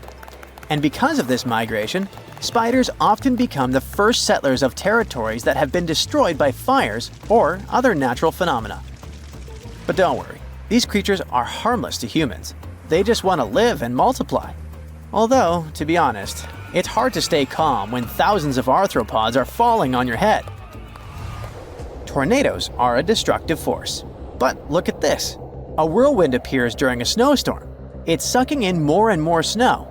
And because of this migration, spiders often become the first settlers of territories that have been destroyed by fires or other natural phenomena. But don't worry, these creatures are harmless to humans. They just want to live and multiply. Although, to be honest, it's hard to stay calm when thousands of arthropods are falling on your head. Tornadoes are a destructive force. But look at this. A whirlwind appears during a snowstorm. It's sucking in more and more snow.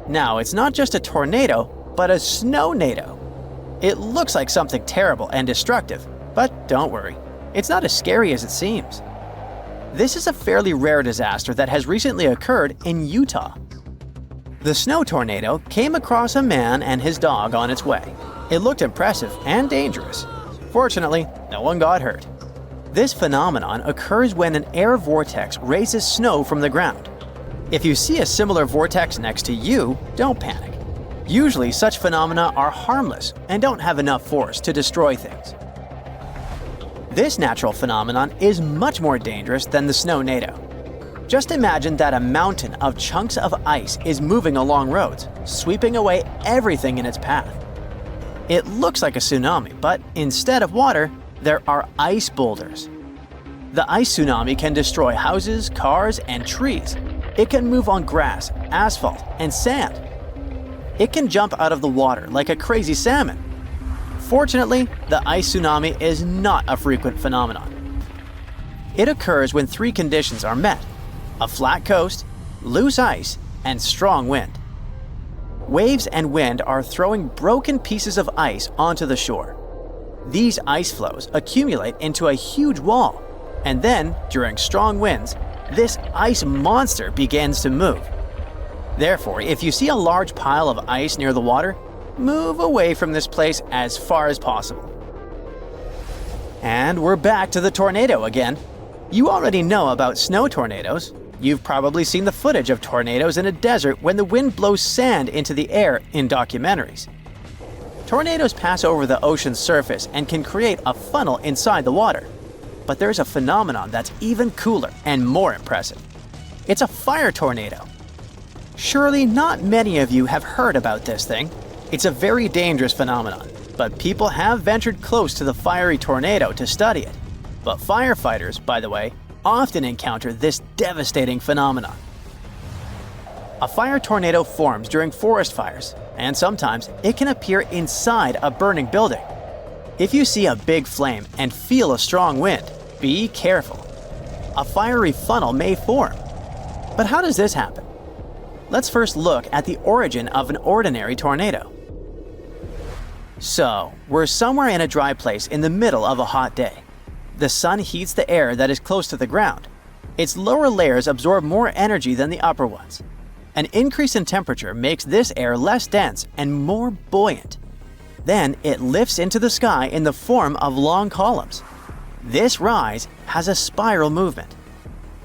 Now, it's not just a tornado, but a snow-nado. It looks like something terrible and destructive, but don't worry, it's not as scary as it seems. This is a fairly rare disaster that has recently occurred in Utah. The snow tornado came across a man and his dog on its way. It looked impressive and dangerous. Fortunately, no one got hurt. This phenomenon occurs when an air vortex raises snow from the ground. If you see a similar vortex next to you, don't panic. Usually, such phenomena are harmless and don't have enough force to destroy things. This natural phenomenon is much more dangerous than the snow-nado. Just imagine that a mountain of chunks of ice is moving along roads, sweeping away everything in its path. It looks like a tsunami, but instead of water, there are ice boulders. The ice tsunami can destroy houses, cars, and trees. It can move on grass, asphalt, and sand. It can jump out of the water like a crazy salmon. Fortunately, the ice tsunami is not a frequent phenomenon. It occurs when three conditions are met: a flat coast, loose ice, and strong wind. Waves and wind are throwing broken pieces of ice onto the shore. These ice flows accumulate into a huge wall, and then, during strong winds, this ice monster begins to move. Therefore, if you see a large pile of ice near the water, move away from this place as far as possible. And we're back to the tornado again. You already know about snow tornadoes. You've probably seen the footage of tornadoes in a desert when the wind blows sand into the air in documentaries. Tornadoes pass over the ocean's surface and can create a funnel inside the water. But there's a phenomenon that's even cooler and more impressive. It's a fire tornado. Surely not many of you have heard about this thing. It's a very dangerous phenomenon, but people have ventured close to the fiery tornado to study it. But firefighters, by the way, often encounter this devastating phenomenon. A fire tornado forms during forest fires, and sometimes it can appear inside a burning building. If you see a big flame and feel a strong wind, be careful. A fiery funnel may form. But how does this happen? Let's first look at the origin of an ordinary tornado. So, we're somewhere in a dry place in the middle of a hot day. The sun heats the air that is close to the ground. Its lower layers absorb more energy than the upper ones. An increase in temperature makes this air less dense and more buoyant. Then it lifts into the sky in the form of long columns. This rise has a spiral movement.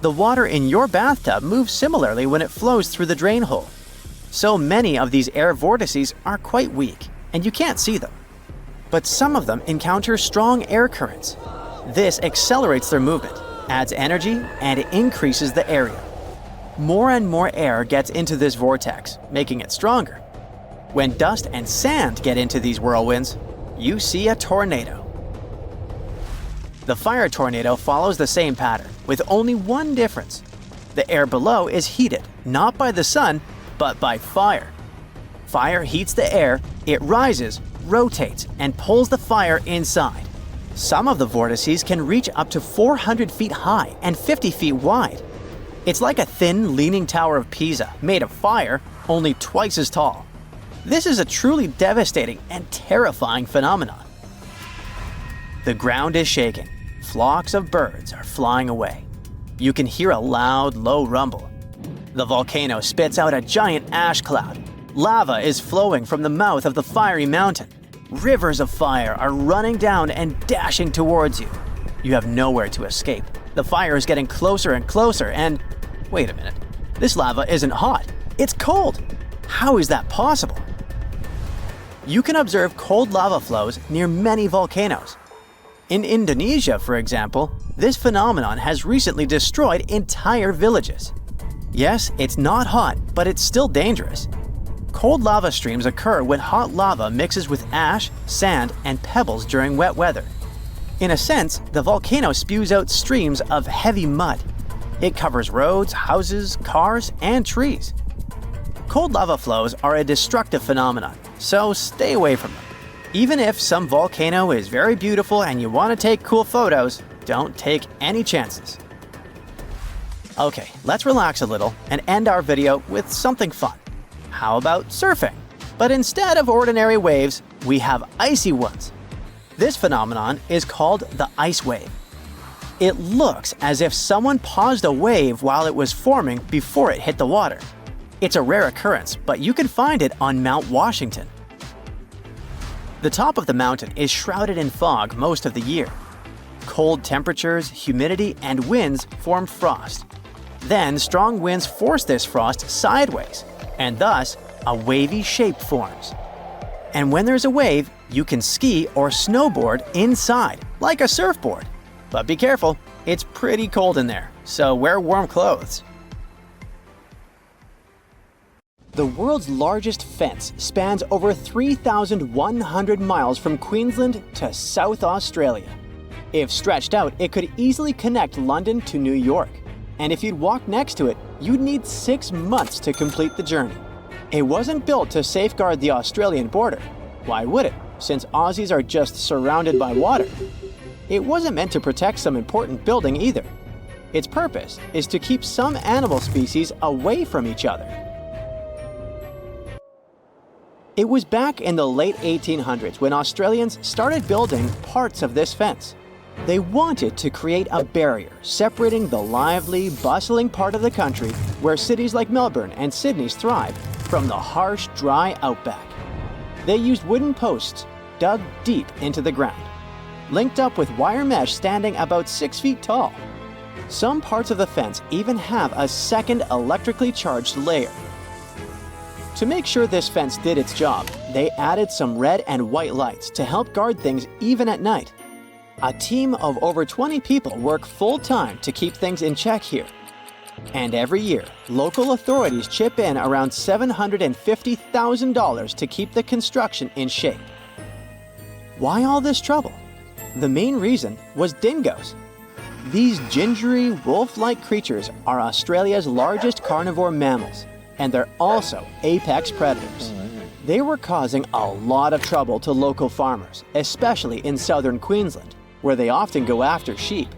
The water in your bathtub moves similarly when it flows through the drain hole. So many of these air vortices are quite weak, and you can't see them. But some of them encounter strong air currents. This accelerates their movement, adds energy, and increases the area. More and more air gets into this vortex, making it stronger. When dust and sand get into these whirlwinds, you see a tornado. The fire tornado follows the same pattern, with only one difference. The air below is heated, not by the sun, but by fire. Fire heats the air, it rises, rotates, and pulls the fire inside. Some of the vortices can reach up to 400 feet high and 50 feet wide. It's like a thin, leaning tower of Pisa made of fire, only twice as tall. This is a truly devastating and terrifying phenomenon. The ground is shaking. Flocks of birds are flying away. You can hear a loud, low rumble. The volcano spits out a giant ash cloud. Lava is flowing from the mouth of the fiery mountain. Rivers of fire are running down and dashing towards you. You have nowhere to escape. The fire is getting closer and closer and… Wait a minute. This lava isn't hot. It's cold. How is that possible? You can observe cold lava flows near many volcanoes. In Indonesia, for example, this phenomenon has recently destroyed entire villages. Yes, it's not hot, but it's still dangerous. Cold lava streams occur when hot lava mixes with ash, sand, and pebbles during wet weather. In a sense, the volcano spews out streams of heavy mud. It covers roads, houses, cars, and trees. Cold lava flows are a destructive phenomenon, so stay away from them. Even if some volcano is very beautiful and you want to take cool photos, don't take any chances. Okay, let's relax a little and end our video with something fun. How about surfing? But instead of ordinary waves, we have icy ones. This phenomenon is called the ice wave. It looks as if someone paused a wave while it was forming before it hit the water. It's a rare occurrence, but you can find it on Mount Washington. The top of the mountain is shrouded in fog most of the year. Cold temperatures, humidity, and winds form frost. Then strong winds force this frost sideways, and thus a wavy shape forms. And when there's a wave, you can ski or snowboard inside, like a surfboard. But be careful, it's pretty cold in there, so wear warm clothes. The world's largest fence spans over 3,100 miles from Queensland to South Australia. If stretched out, it could easily connect London to New York. And if you'd walk next to it, you'd need 6 months to complete the journey. It wasn't built to safeguard the Australian border. Why would it, since Aussies are just surrounded by water? It wasn't meant to protect some important building either. Its purpose is to keep some animal species away from each other. It was back in the late 1800s when Australians started building parts of this fence. They wanted to create a barrier separating the lively, bustling part of the country where cities like Melbourne and Sydney thrive from the harsh, dry outback. They used wooden posts dug deep into the ground. linked up with wire mesh standing about 6 feet tall. Some parts of the fence even have a second electrically charged layer. To make sure this fence did its job, they added some red and white lights to help guard things even at night. A team of over 20 people work full-time to keep things in check here. And every year, local authorities chip in around $750,000 to keep the construction in shape. Why all this trouble? The main reason was dingoes. These gingery, wolf-like creatures are Australia's largest carnivore mammals, and they're also apex predators. They were causing a lot of trouble to local farmers, especially in southern Queensland, where they often go after sheep.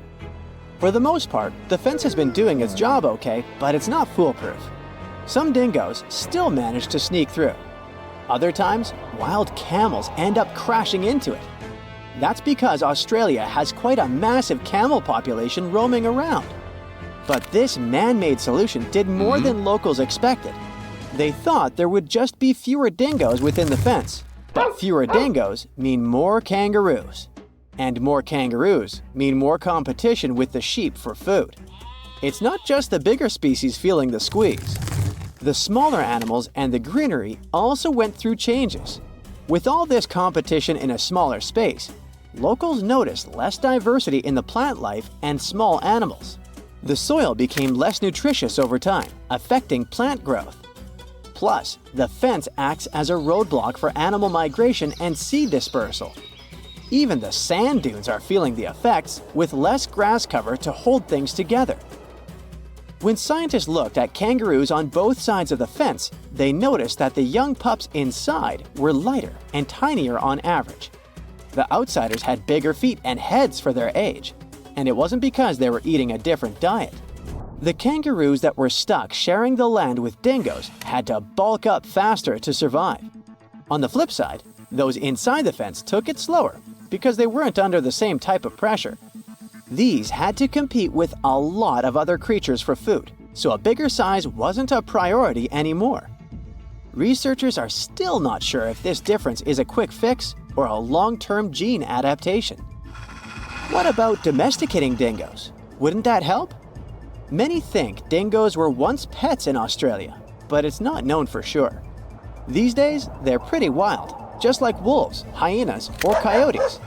For the most part, the fence has been doing its job okay, but it's not foolproof. Some dingoes still manage to sneak through. Other times, wild camels end up crashing into it. That's because Australia has quite a massive camel population roaming around. But this man-made solution did more than locals expected. They thought there would just be fewer dingoes within the fence, but fewer dingoes mean more kangaroos. And more kangaroos mean more competition with the sheep for food. It's not just the bigger species feeling the squeeze. The smaller animals and the greenery also went through changes. With all this competition in a smaller space, locals noticed less diversity in the plant life and small animals. The soil became less nutritious over time, affecting plant growth. Plus, the fence acts as a roadblock for animal migration and seed dispersal. Even the sand dunes are feeling the effects, with less grass cover to hold things together. When scientists looked at kangaroos on both sides of the fence, they noticed that the young pups inside were lighter and tinier on average. The outsiders had bigger feet and heads for their age, and it wasn't because they were eating a different diet. The kangaroos that were stuck sharing the land with dingoes had to bulk up faster to survive. On the flip side, those inside the fence took it slower because they weren't under the same type of pressure. These had to compete with a lot of other creatures for food, so a bigger size wasn't a priority anymore. Researchers are still not sure if this difference is a quick fix or a long-term gene adaptation. What about domesticating dingoes? Wouldn't that help? Many think dingoes were once pets in Australia, but it's not known for sure. These days, they're pretty wild, just like wolves, hyenas, or coyotes.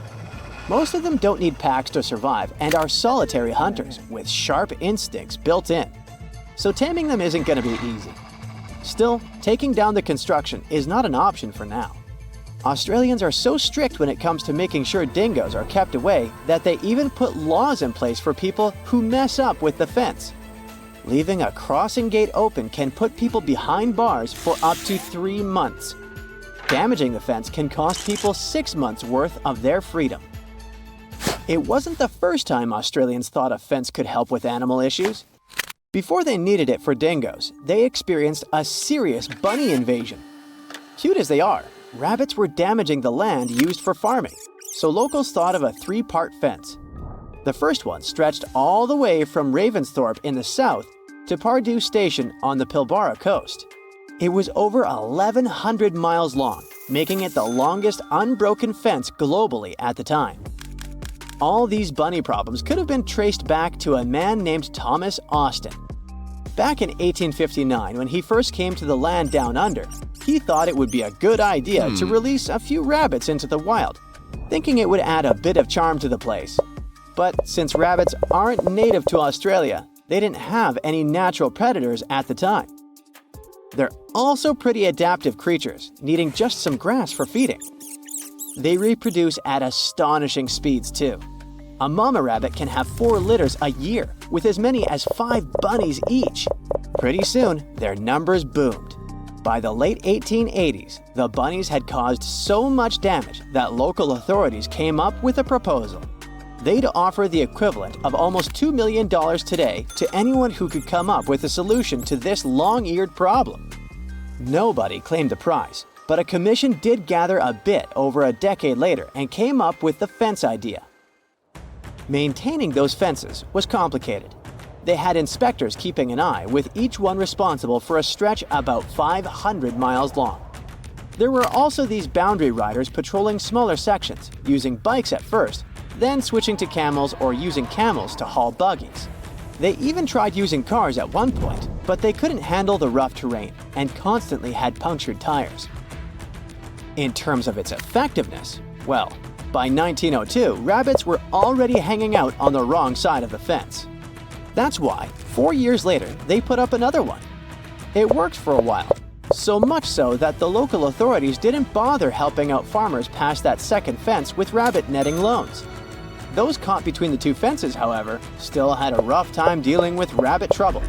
Most of them don't need packs to survive and are solitary hunters with sharp instincts built in. So taming them isn't going to be easy. Still, taking down the construction is not an option for now. Australians are so strict when it comes to making sure dingoes are kept away that they even put laws in place for people who mess up with the fence. Leaving a crossing gate open can put people behind bars for up to 3 months. Damaging the fence can cost people 6 months' worth of their freedom. It wasn't the first time Australians thought a fence could help with animal issues. Before they needed it for dingoes, they experienced a serious bunny invasion. Cute as they are, rabbits were damaging the land used for farming, so locals thought of a 3-part fence. The first one stretched all the way from Ravensthorpe in the south to Pardue Station on the Pilbara coast. It was over 1,100 miles long, making it the longest unbroken fence globally at the time. All these bunny problems could have been traced back to a man named Thomas Austin. Back in 1859, when he first came to the land down under, he thought it would be a good idea to release a few rabbits into the wild, thinking it would add a bit of charm to the place. But since rabbits aren't native to Australia, they didn't have any natural predators at the time. They're also pretty adaptive creatures, needing just some grass for feeding. They reproduce at astonishing speeds too. A mama rabbit can have 4 litters a year, with as many as 5 bunnies each. Pretty soon, their numbers boomed. By the late 1880s, the bunnies had caused so much damage that local authorities came up with a proposal. They'd offer the equivalent of almost $2 million today to anyone who could come up with a solution to this long-eared problem. Nobody claimed the prize, but a commission did gather a bit over a decade later and came up with the fence idea. Maintaining those fences was complicated. They had inspectors keeping an eye, with each one responsible for a stretch about 500 miles long. There were also these boundary riders patrolling smaller sections, using bikes at first, then switching to camels or using camels to haul buggies. They even tried using cars at one point, but they couldn't handle the rough terrain and constantly had punctured tires. In terms of its effectiveness, well, by 1902, rabbits were already hanging out on the wrong side of the fence. That's why, 4 years later, they put up another one. It worked for a while, so much so that the local authorities didn't bother helping out farmers past that second fence with rabbit netting loans. Those caught between the two fences, however, still had a rough time dealing with rabbit trouble.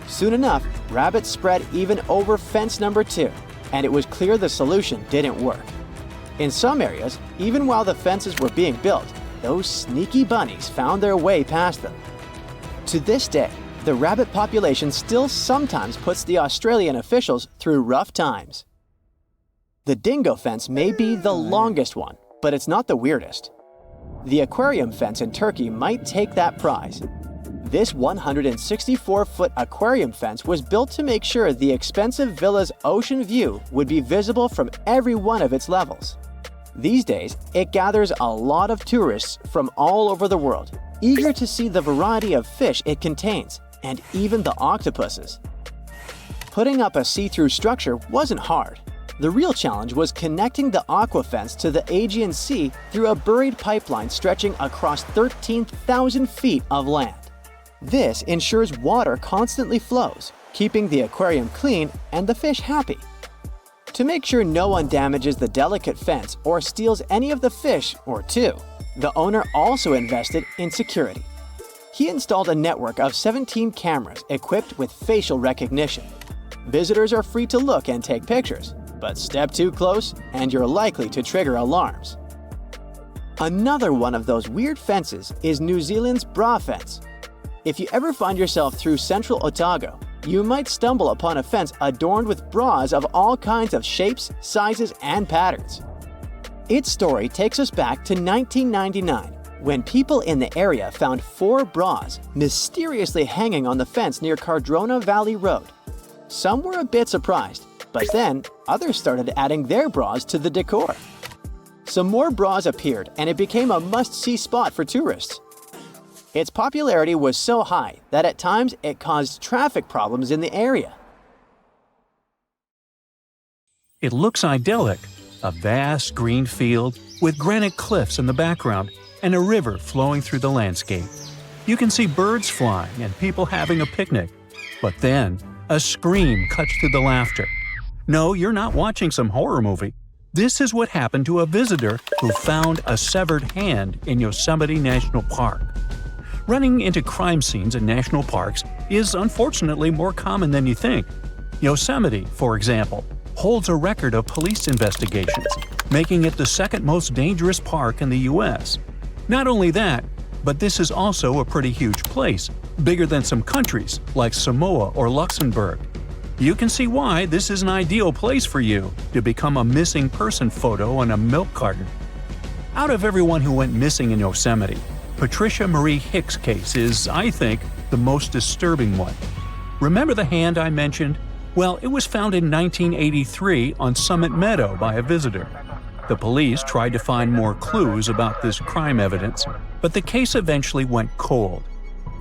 Soon enough, rabbits spread even over fence number 2, and it was clear the solution didn't work. In some areas, even while the fences were being built, those sneaky bunnies found their way past them. To this day, the rabbit population still sometimes puts the Australian officials through rough times. The dingo fence may be the longest one, but it's not the weirdest. The aquarium fence in Turkey might take that prize. This 164-foot aquarium fence was built to make sure the expensive villa's ocean view would be visible from every one of its levels. These days, it gathers a lot of tourists from all over the world, eager to see the variety of fish it contains, and even the octopuses. Putting up a see-through structure wasn't hard. The real challenge was connecting the aqua fence to the Aegean Sea through a buried pipeline stretching across 13,000 feet of land. This ensures water constantly flows, keeping the aquarium clean and the fish happy. To make sure no one damages the delicate fence or steals any of the fish or two, the owner also invested in security. He installed a network of 17 cameras equipped with facial recognition. Visitors are free to look and take pictures, but step too close and you're likely to trigger alarms. Another one of those weird fences is New Zealand's bra fence. If you ever find yourself through central Otago, you might stumble upon a fence adorned with bras of all kinds of shapes, sizes, and patterns. Its story takes us back to 1999, when people in the area found 4 bras mysteriously hanging on the fence near Cardrona Valley Road. Some were a bit surprised, but then others started adding their bras to the decor. Some more bras appeared and it became a must-see spot for tourists. Its popularity was so high that at times it caused traffic problems in the area. It looks idyllic, a vast green field with granite cliffs in the background and a river flowing through the landscape. You can see birds flying and people having a picnic. But then, a scream cuts through the laughter. No, you're not watching some horror movie. This is what happened to a visitor who found a severed hand in Yosemite National Park. Running into crime scenes in national parks is unfortunately more common than you think. Yosemite, for example, holds a record of police investigations, making it the second most dangerous park in the U.S. Not only that, but this is also a pretty huge place, bigger than some countries like Samoa or Luxembourg. You can see why this is an ideal place for you to become a missing person photo on a milk carton. Out of everyone who went missing in Yosemite, Patricia Marie Hicks' case is, I think, the most disturbing one. Remember the hand I mentioned? Well, it was found in 1983 on Summit Meadow by a visitor. The police tried to find more clues about this crime evidence, but the case eventually went cold.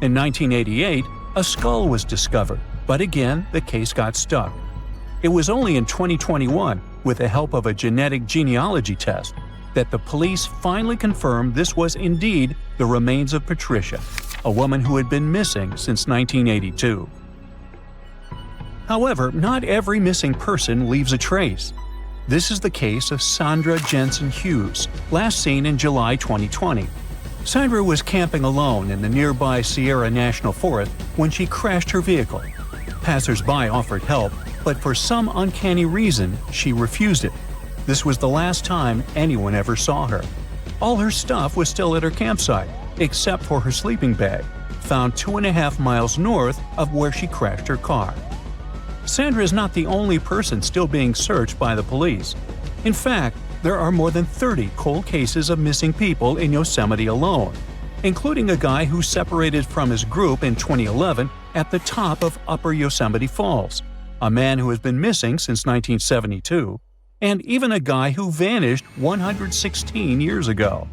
In 1988, a skull was discovered, but again, the case got stuck. It was only in 2021, with the help of a genetic genealogy test, that the police finally confirmed this was indeed the remains of Patricia, a woman who had been missing since 1982. However, not every missing person leaves a trace. This is the case of Sandra Jensen Hughes, last seen in July 2020. Sandra was camping alone in the nearby Sierra National Forest when she crashed her vehicle. Passers-by offered help, but for some uncanny reason, she refused it. This was the last time anyone ever saw her. All her stuff was still at her campsite, except for her sleeping bag, found 2.5 miles north of where she crashed her car. Sandra is not the only person still being searched by the police. In fact, there are more than 30 cold cases of missing people in Yosemite alone, including a guy who separated from his group in 2011 at the top of Upper Yosemite Falls, a man who has been missing since 1972, and even a guy who vanished 116 years ago.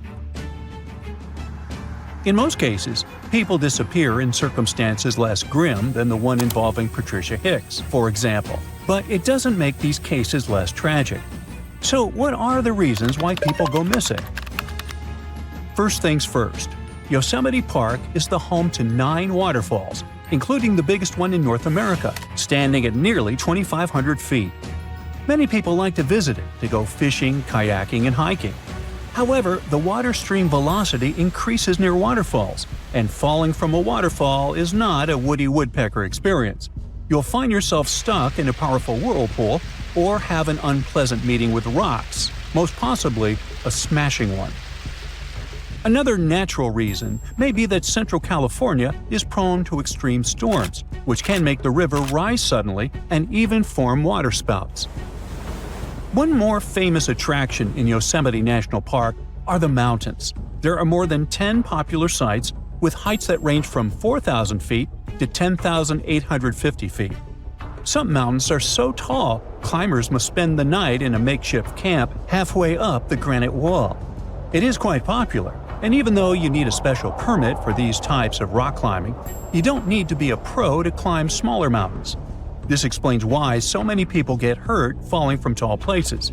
In most cases, people disappear in circumstances less grim than the one involving Patricia Hicks, for example, but it doesn't make these cases less tragic. So what are the reasons why people go missing? First things first, Yosemite Park is the home to 9 waterfalls, including the biggest one in North America, standing at nearly 2,500 feet. Many people like to visit it to go fishing, kayaking, and hiking. However, the water stream velocity increases near waterfalls, and falling from a waterfall is not a Woody Woodpecker experience. You'll find yourself stuck in a powerful whirlpool or have an unpleasant meeting with rocks, most possibly a smashing one. Another natural reason may be that Central California is prone to extreme storms, which can make the river rise suddenly and even form waterspouts. One more famous attraction in Yosemite National Park are the mountains. There are more than 10 popular sites with heights that range from 4,000 feet to 10,850 feet. Some mountains are so tall, climbers must spend the night in a makeshift camp halfway up the granite wall. It is quite popular, and even though you need a special permit for these types of rock climbing, you don't need to be a pro to climb smaller mountains. This explains why so many people get hurt falling from tall places.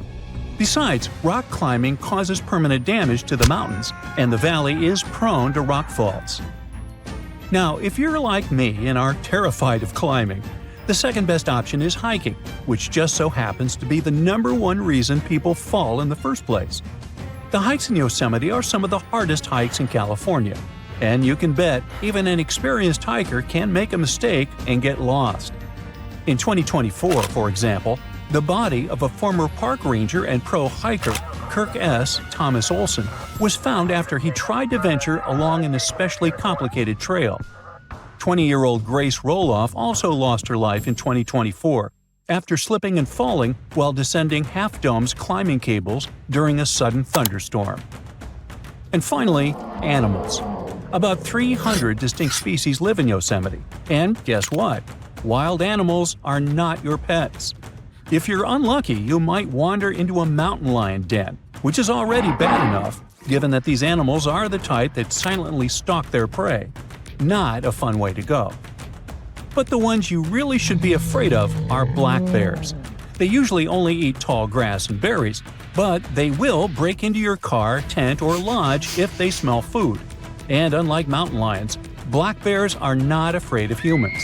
Besides, rock climbing causes permanent damage to the mountains, and the valley is prone to rock falls. Now, if you're like me and are terrified of climbing, the second best option is hiking, which just so happens to be the #1 reason people fall in the first place. The hikes in Yosemite are some of the hardest hikes in California, and you can bet even an experienced hiker can make a mistake and get lost. In 2024, for example, the body of a former park ranger and pro hiker, Kirk S. Thomas Olson, was found after he tried to venture along an especially complicated trail. 20-year-old Grace Roloff also lost her life in 2024 after slipping and falling while descending Half Dome's climbing cables during a sudden thunderstorm. And finally, animals. About 300 distinct species live in Yosemite, and guess what? Wild animals are not your pets. If you're unlucky, you might wander into a mountain lion den, which is already bad enough, given that these animals are the type that silently stalk their prey. Not a fun way to go. But the ones you really should be afraid of are black bears. They usually only eat tall grass and berries, but they will break into your car, tent, or lodge if they smell food. And unlike mountain lions, black bears are not afraid of humans.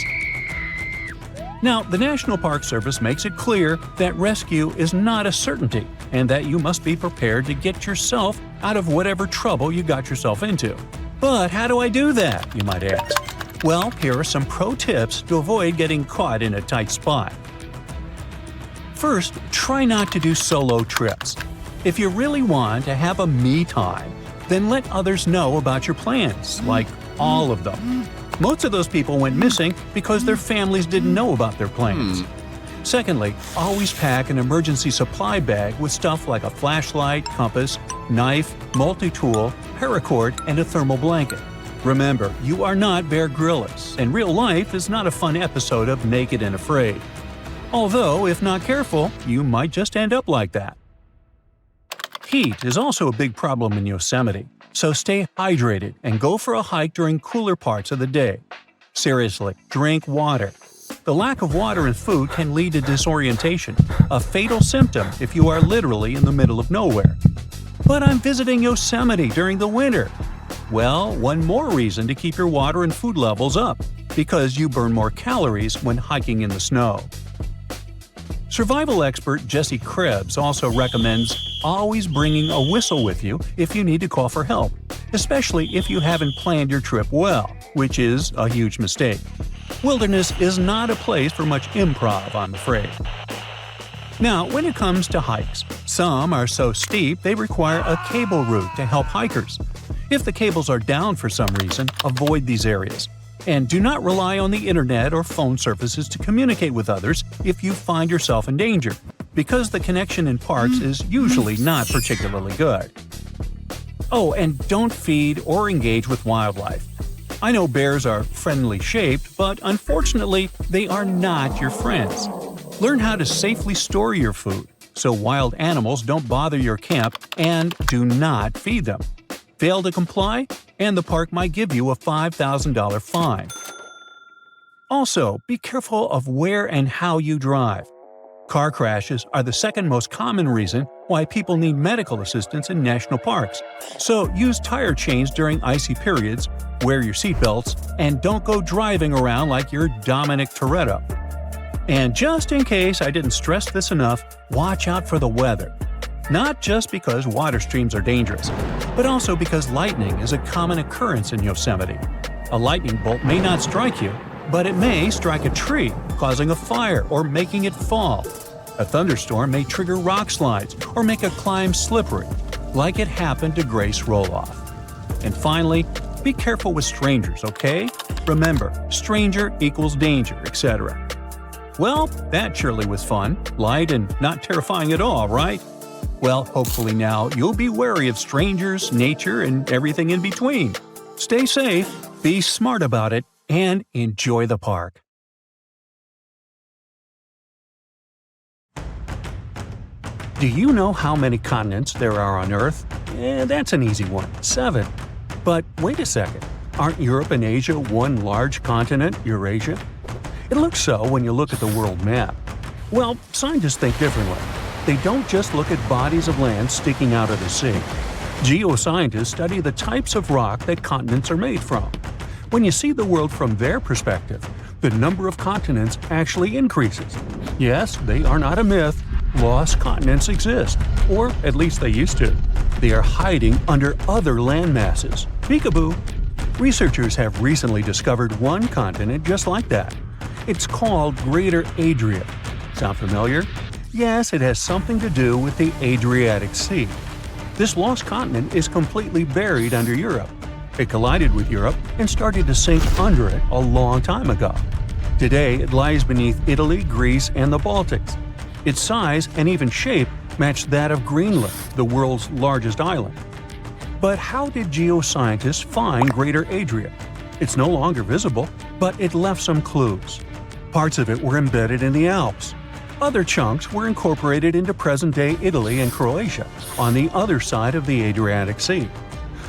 Now, the National Park Service makes it clear that rescue is not a certainty and that you must be prepared to get yourself out of whatever trouble you got yourself into. But how do I do that, you might ask? Well, here are some pro tips to avoid getting caught in a tight spot. First, try not to do solo trips. If you really want to have a me time, then let others know about your plans, like all of them. Most of those people went missing because their families didn't know about their plans. Secondly, always pack an emergency supply bag with stuff like a flashlight, compass, knife, multi-tool, paracord, and a thermal blanket. Remember, you are not Bear Grylls, and real life is not a fun episode of Naked and Afraid. Although, if not careful, you might just end up like that. Heat is also a big problem in Yosemite, so stay hydrated and go for a hike during cooler parts of the day. Seriously, drink water. The lack of water and food can lead to disorientation, a fatal symptom if you are literally in the middle of nowhere. But I'm visiting Yosemite during the winter. Well, one more reason to keep your water and food levels up, because you burn more calories when hiking in the snow. Survival expert Jesse Krebs also recommends always bringing a whistle with you if you need to call for help, especially if you haven't planned your trip well, which is a huge mistake. Wilderness is not a place for much improv, I'm afraid. Now, when it comes to hikes, some are so steep they require a cable route to help hikers. If the cables are down for some reason, avoid these areas. And do not rely on the internet or phone services to communicate with others if you find yourself in danger, because the connection in parks is usually not particularly good. Oh, and don't feed or engage with wildlife. I know bears are friendly shaped, but unfortunately, they are not your friends. Learn how to safely store your food so wild animals don't bother your camp, and do not feed them. Fail to comply, and the park might give you a $5,000 fine. Also, be careful of where and how you drive. Car crashes are the second most common reason why people need medical assistance in national parks. So use tire chains during icy periods, wear your seatbelts, and don't go driving around like you're Dominic Toretto. And just in case I didn't stress this enough, watch out for the weather. Not just because water streams are dangerous, but also because lightning is a common occurrence in Yosemite. A lightning bolt may not strike you, but it may strike a tree, causing a fire or making it fall. A thunderstorm may trigger rock slides or make a climb slippery, like it happened to Grace Roloff. And finally, be careful with strangers, okay? Remember, stranger equals danger, etc. Well, that surely was fun, light, and not terrifying at all, right? Well, hopefully now you'll be wary of strangers, nature, and everything in between. Stay safe, be smart about it, and enjoy the park. Do you know how many continents there are on Earth? That's an easy one, 7. But wait a second, aren't Europe and Asia one large continent, Eurasia? It looks so when you look at the world map. Well, scientists think differently. They don't just look at bodies of land sticking out of the sea. Geoscientists study the types of rock that continents are made from. When you see the world from their perspective, the number of continents actually increases. Yes, they are not a myth. Lost continents exist, or at least they used to. They are hiding under other land masses. Peekaboo! Researchers have recently discovered one continent just like that. It's called Greater Adria. Sound familiar? Yes, it has something to do with the Adriatic Sea. This lost continent is completely buried under Europe. It collided with Europe and started to sink under it a long time ago. Today, it lies beneath Italy, Greece, and the Baltics. Its size and even shape match that of Greenland, the world's largest island. But how did geoscientists find Greater Adria? It's no longer visible, but it left some clues. Parts of it were embedded in the Alps. Other chunks were incorporated into present-day Italy and Croatia, on the other side of the Adriatic Sea.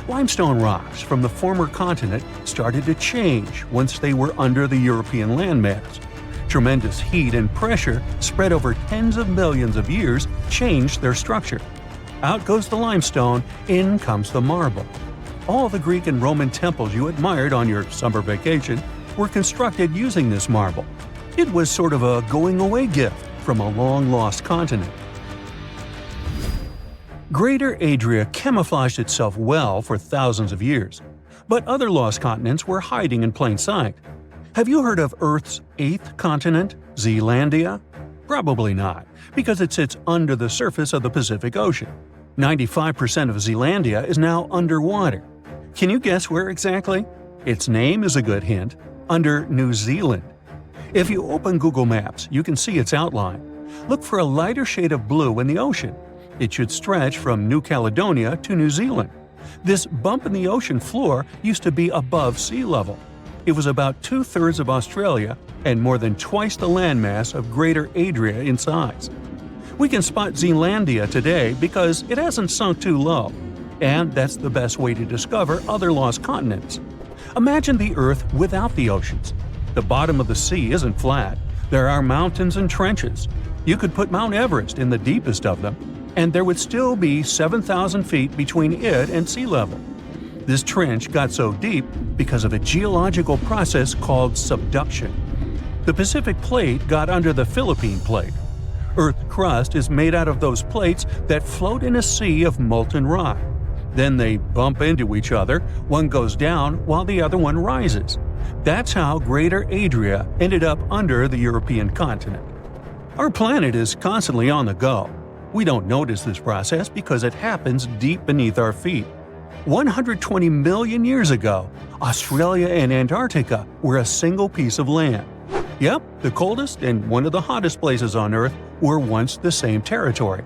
Limestone rocks from the former continent started to change once they were under the European landmass. Tremendous heat and pressure spread over tens of millions of years changed their structure. Out goes the limestone, in comes the marble. All the Greek and Roman temples you admired on your summer vacation were constructed using this marble. It was sort of a going-away gift from a long-lost continent. Greater Adria camouflaged itself well for thousands of years, but other lost continents were hiding in plain sight. Have you heard of Earth's 8th continent, Zealandia? Probably not, because it sits under the surface of the Pacific Ocean. 95% of Zealandia is now underwater. Can you guess where exactly? Its name is a good hint – under New Zealand. If you open Google Maps, you can see its outline. Look for a lighter shade of blue in the ocean. It should stretch from New Caledonia to New Zealand. This bump in the ocean floor used to be above sea level. It was about 2/3 of Australia and more than twice the landmass of Greater Adria in size. We can spot Zealandia today because it hasn't sunk too low, and that's the best way to discover other lost continents. Imagine the Earth without the oceans. The bottom of the sea isn't flat. There are mountains and trenches. You could put Mount Everest in the deepest of them, and there would still be 7,000 feet between it and sea level. This trench got so deep because of a geological process called subduction. The Pacific Plate got under the Philippine Plate. Earth's crust is made out of those plates that float in a sea of molten rock. Then they bump into each other, one goes down while the other one rises. That's how Greater Adria ended up under the European continent. Our planet is constantly on the go. We don't notice this process because it happens deep beneath our feet. 120 million years ago, Australia and Antarctica were a single piece of land. Yep, the coldest and one of the hottest places on Earth were once the same territory.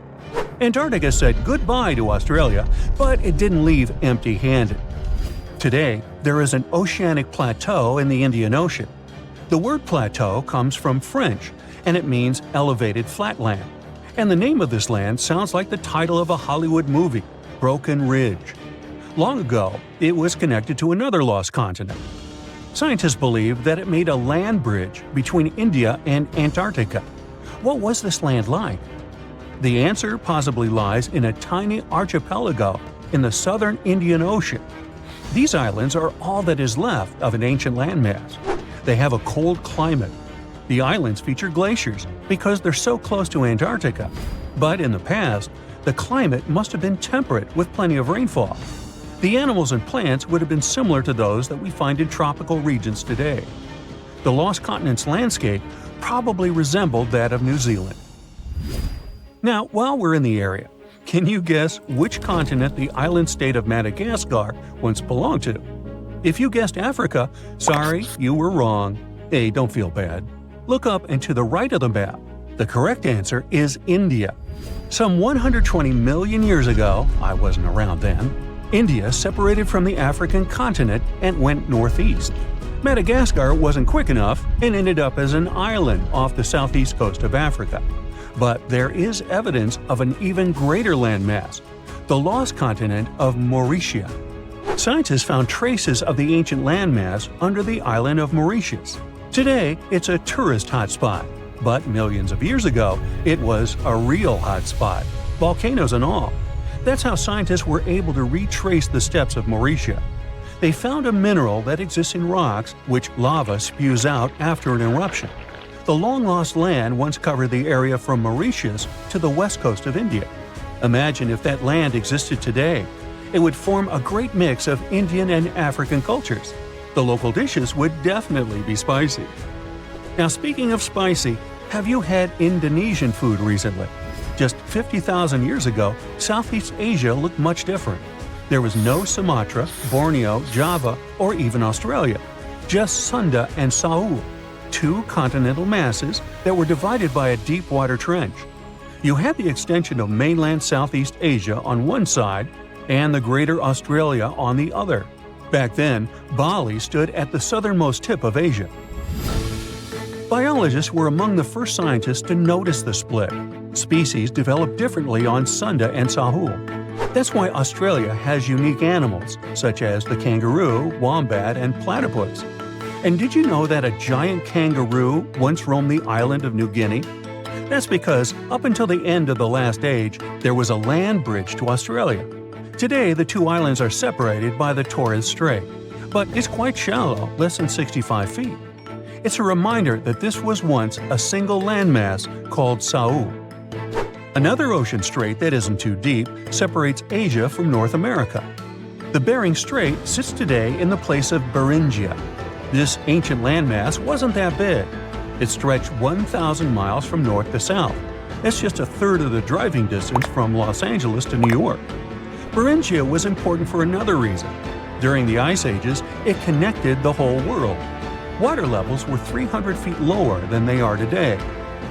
Antarctica said goodbye to Australia, but it didn't leave empty-handed. Today, there is an oceanic plateau in the Indian Ocean. The word plateau comes from French, and it means elevated flatland. And the name of this land sounds like the title of a Hollywood movie, Broken Ridge. Long ago, it was connected to another lost continent. Scientists believe that it made a land bridge between India and Antarctica. What was this land like? The answer possibly lies in a tiny archipelago in the southern Indian Ocean. These islands are all that is left of an ancient landmass. They have a cold climate. The islands feature glaciers because they're so close to Antarctica. But in the past, the climate must have been temperate with plenty of rainfall. The animals and plants would have been similar to those that we find in tropical regions today. The lost continent's landscape probably resembled that of New Zealand. Now, while we're in the area, can you guess which continent the island state of Madagascar once belonged to? If you guessed Africa, sorry, you were wrong. Hey, don't feel bad. Look up and to the right of the map. The correct answer is India. Some 120 million years ago, I wasn't around then, India separated from the African continent and went northeast. Madagascar wasn't quick enough and ended up as an island off the southeast coast of Africa. But there is evidence of an even greater landmass, the lost continent of Mauritius. Scientists found traces of the ancient landmass under the island of Mauritius. Today, it's a tourist hotspot, but millions of years ago, it was a real hotspot, volcanoes and all. That's how scientists were able to retrace the steps of Mauritius. They found a mineral that exists in rocks, which lava spews out after an eruption. The long-lost land once covered the area from Mauritius to the west coast of India. Imagine if that land existed today. It would form a great mix of Indian and African cultures. The local dishes would definitely be spicy. Now, speaking of spicy, have you had Indonesian food recently? Just 50,000 years ago, Southeast Asia looked much different. There was no Sumatra, Borneo, Java, or even Australia. Just Sunda and Saul, two continental masses that were divided by a deep water trench. You had the extension of mainland Southeast Asia on one side and the Greater Australia on the other. Back then, Bali stood at the southernmost tip of Asia. Biologists were among the first scientists to notice the split. Species developed differently on Sunda and Sahul. That's why Australia has unique animals, such as the kangaroo, wombat, and platypus. And did you know that a giant kangaroo once roamed the island of New Guinea? That's because up until the end of the last age, there was a land bridge to Australia. Today, the two islands are separated by the Torres Strait, but it's quite shallow, less than 65 feet. It's a reminder that this was once a single landmass called Saul. Another ocean strait that isn't too deep separates Asia from North America. The Bering Strait sits today in the place of Beringia. This ancient landmass wasn't that big. It stretched 1,000 miles from north to south. That's just a third of the driving distance from Los Angeles to New York. Beringia was important for another reason. During the Ice Ages, it connected the whole world. Water levels were 300 feet lower than they are today.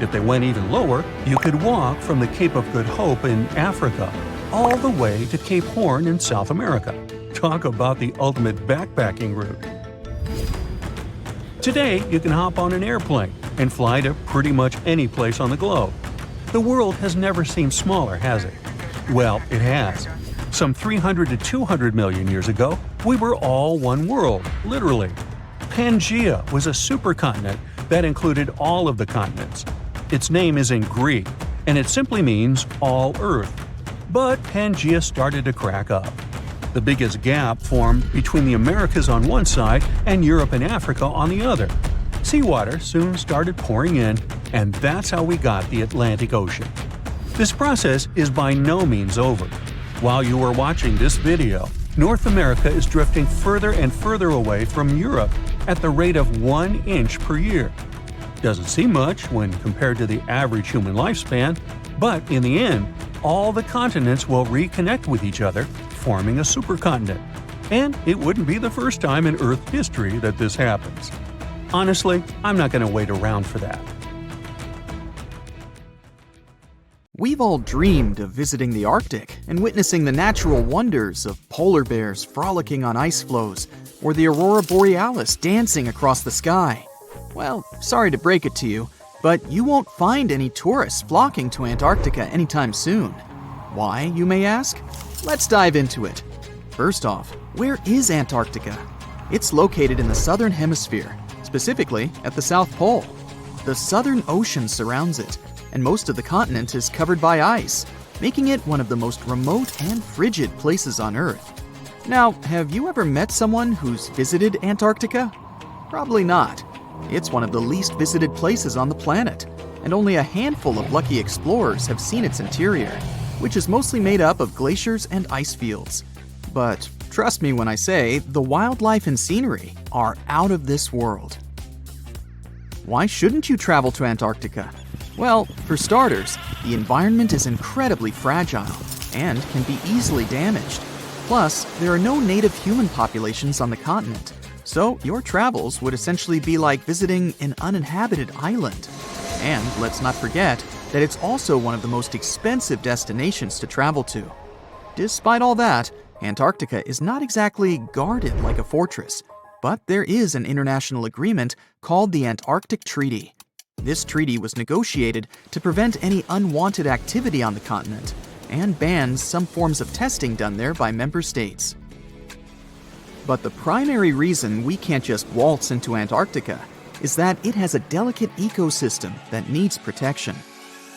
If they went even lower, you could walk from the Cape of Good Hope in Africa all the way to Cape Horn in South America. Talk about the ultimate backpacking route. Today, you can hop on an airplane and fly to pretty much any place on the globe. The world has never seemed smaller, has it? Well, it has. Some 300 to 200 million years ago, we were all one world, literally. Pangaea was a supercontinent that included all of the continents. Its name is in Greek, and it simply means all Earth. But Pangaea started to crack up. The biggest gap formed between the Americas on one side and Europe and Africa on the other. Seawater soon started pouring in, and that's how we got the Atlantic Ocean. This process is by no means over. While you are watching this video, North America is drifting further and further away from Europe at the rate of 1 inch per year. Doesn't seem much when compared to the average human lifespan, but in the end, all the continents will reconnect with each other, forming a supercontinent. And it wouldn't be the first time in Earth history that this happens. Honestly, I'm not going to wait around for that. We've all dreamed of visiting the Arctic and witnessing the natural wonders of polar bears frolicking on ice floes or the aurora borealis dancing across the sky. Well, sorry to break it to you, but you won't find any tourists flocking to Antarctica anytime soon. Why, you may ask? Let's dive into it. First off, where is Antarctica? It's located in the southern hemisphere, specifically at the South Pole. The Southern Ocean surrounds it, and most of the continent is covered by ice, making it one of the most remote and frigid places on Earth. Now, have you ever met someone who's visited Antarctica? Probably not. It's one of the least visited places on the planet, and only a handful of lucky explorers have seen its interior, which is mostly made up of glaciers and ice fields. But trust me when I say the wildlife and scenery are out of this world. Why shouldn't you travel to Antarctica? Well, for starters, the environment is incredibly fragile and can be easily damaged. Plus, there are no native human populations on the continent, so your travels would essentially be like visiting an uninhabited island. And let's not forget that it's also one of the most expensive destinations to travel to. Despite all that, Antarctica is not exactly guarded like a fortress, but there is an international agreement called the Antarctic Treaty. This treaty was negotiated to prevent any unwanted activity on the continent and bans some forms of testing done there by member states. But the primary reason we can't just waltz into Antarctica is that it has a delicate ecosystem that needs protection.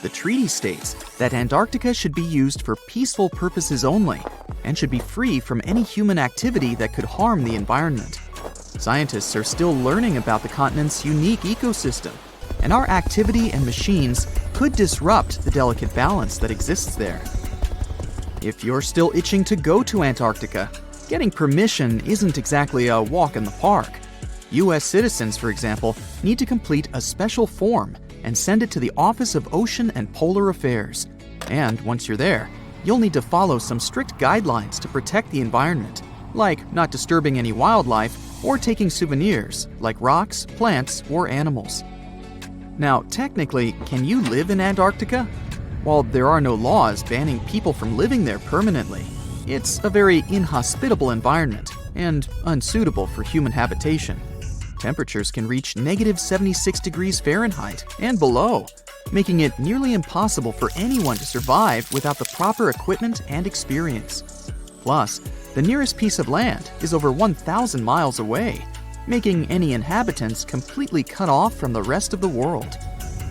The treaty states that Antarctica should be used for peaceful purposes only and should be free from any human activity that could harm the environment. Scientists are still learning about the continent's unique ecosystem, and our activity and machines could disrupt the delicate balance that exists there. If you're still itching to go to Antarctica, getting permission isn't exactly a walk in the park. U.S. citizens, for example, need to complete a special form and send it to the Office of Ocean and Polar Affairs. And once you're there, you'll need to follow some strict guidelines to protect the environment, like not disturbing any wildlife or taking souvenirs like rocks, plants, or animals. Now, technically, can you live in Antarctica? While there are no laws banning people from living there permanently, it's a very inhospitable environment and unsuitable for human habitation. Temperatures can reach -76 degrees Fahrenheit and below, making it nearly impossible for anyone to survive without the proper equipment and experience. Plus, the nearest piece of land is over 1,000 miles away, making any inhabitants completely cut off from the rest of the world.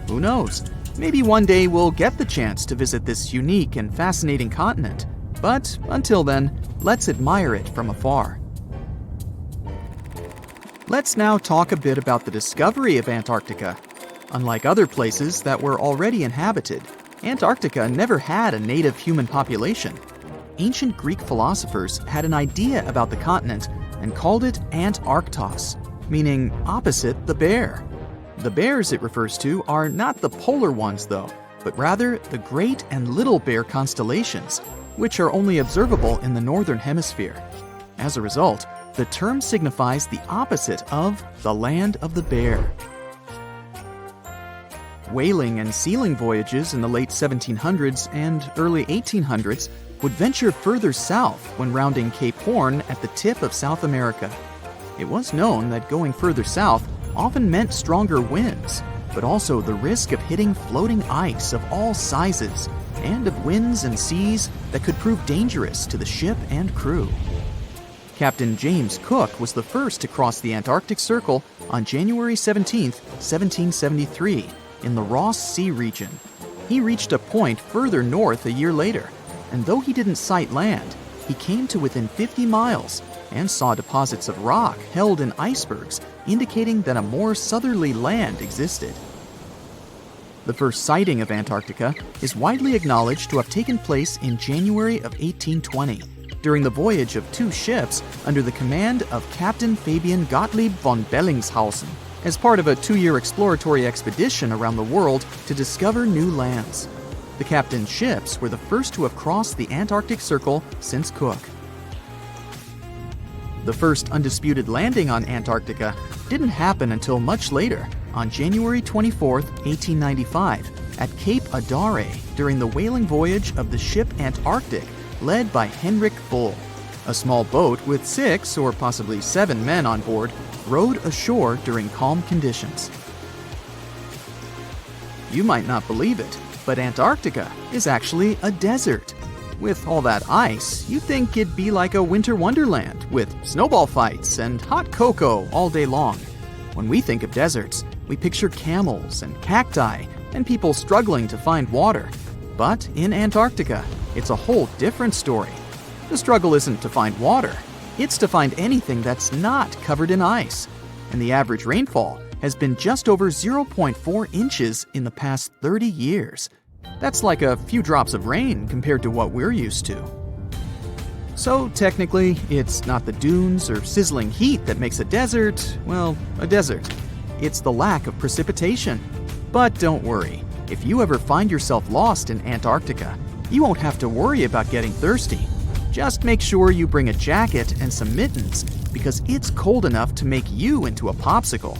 Who knows? Maybe one day we'll get the chance to visit this unique and fascinating continent. But until then, let's admire it from afar. Let's now talk a bit about the discovery of Antarctica. Unlike other places that were already inhabited, Antarctica never had a native human population. Ancient Greek philosophers had an idea about the continent and called it Antarctos, meaning opposite the bear. The bears it refers to are not the polar ones though, but rather the Great and Little Bear constellations, which are only observable in the northern hemisphere. As a result, the term signifies the opposite of the land of the bear. Whaling and sealing voyages in the late 1700s and early 1800s would venture further south when rounding Cape Horn at the tip of South America. It was known that going further south often meant stronger winds, but also the risk of hitting floating ice of all sizes and of winds and seas that could prove dangerous to the ship and crew. Captain James Cook was the first to cross the Antarctic Circle on January 17, 1773, in the Ross Sea region. He reached a point further north a year later, and though he didn't sight land, he came to within 50 miles and saw deposits of rock held in icebergs, indicating that a more southerly land existed. The first sighting of Antarctica is widely acknowledged to have taken place in January of 1820, during the voyage of two ships under the command of Captain Fabian Gottlieb von Bellingshausen, as part of a 2-year exploratory expedition around the world to discover new lands. The captain's ships were the first to have crossed the Antarctic Circle since Cook. The first undisputed landing on Antarctica didn't happen until much later, on January 24, 1895, at Cape Adare during the whaling voyage of the ship Antarctic, led by Henrik Bull. A small boat with 6 or possibly 7 men on board rowed ashore during calm conditions. You might not believe it, but Antarctica is actually a desert. With all that ice, you'd think it'd be like a winter wonderland with snowball fights and hot cocoa all day long. When we think of deserts, we picture camels and cacti and people struggling to find water. But in Antarctica, it's a whole different story. The struggle isn't to find water, it's to find anything that's not covered in ice. And the average rainfall has been just over 0.4 inches in the past 30 years. That's like a few drops of rain compared to what we're used to. So technically, it's not the dunes or sizzling heat that makes a desert, well, a desert. It's the lack of precipitation. But don't worry, if you ever find yourself lost in Antarctica, you won't have to worry about getting thirsty. Just make sure you bring a jacket and some mittens, because it's cold enough to make you into a popsicle.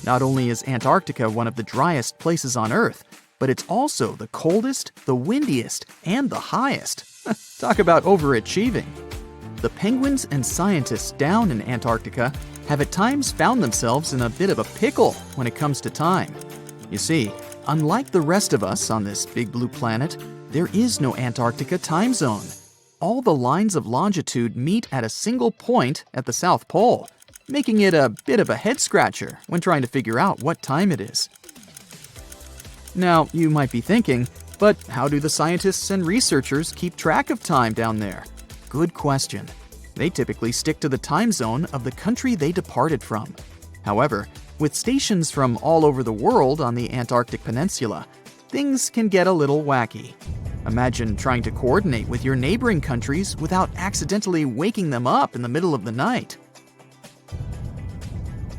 Not only is Antarctica one of the driest places on Earth, but it's also the coldest, the windiest, and the highest. Talk about overachieving. The penguins and scientists down in Antarctica have at times found themselves in a bit of a pickle when it comes to time. You see, unlike the rest of us on this big blue planet, there is no Antarctica time zone. All the lines of longitude meet at a single point at the South Pole, making it a bit of a head-scratcher when trying to figure out what time it is. Now, you might be thinking, but how do the scientists and researchers keep track of time down there? Good question. They typically stick to the time zone of the country they departed from. However, with stations from all over the world on the Antarctic Peninsula, things can get a little wacky. Imagine trying to coordinate with your neighboring countries without accidentally waking them up in the middle of the night.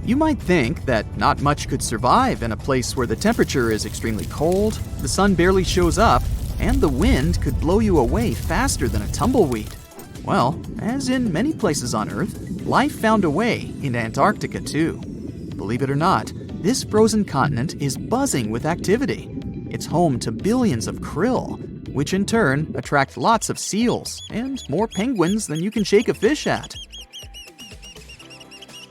You might think that not much could survive in a place where the temperature is extremely cold, the sun barely shows up, and the wind could blow you away faster than a tumbleweed. Well, as in many places on Earth, life found a way in Antarctica too. Believe it or not, this frozen continent is buzzing with activity. It's home to billions of krill, which in turn attract lots of seals and more penguins than you can shake a fish at.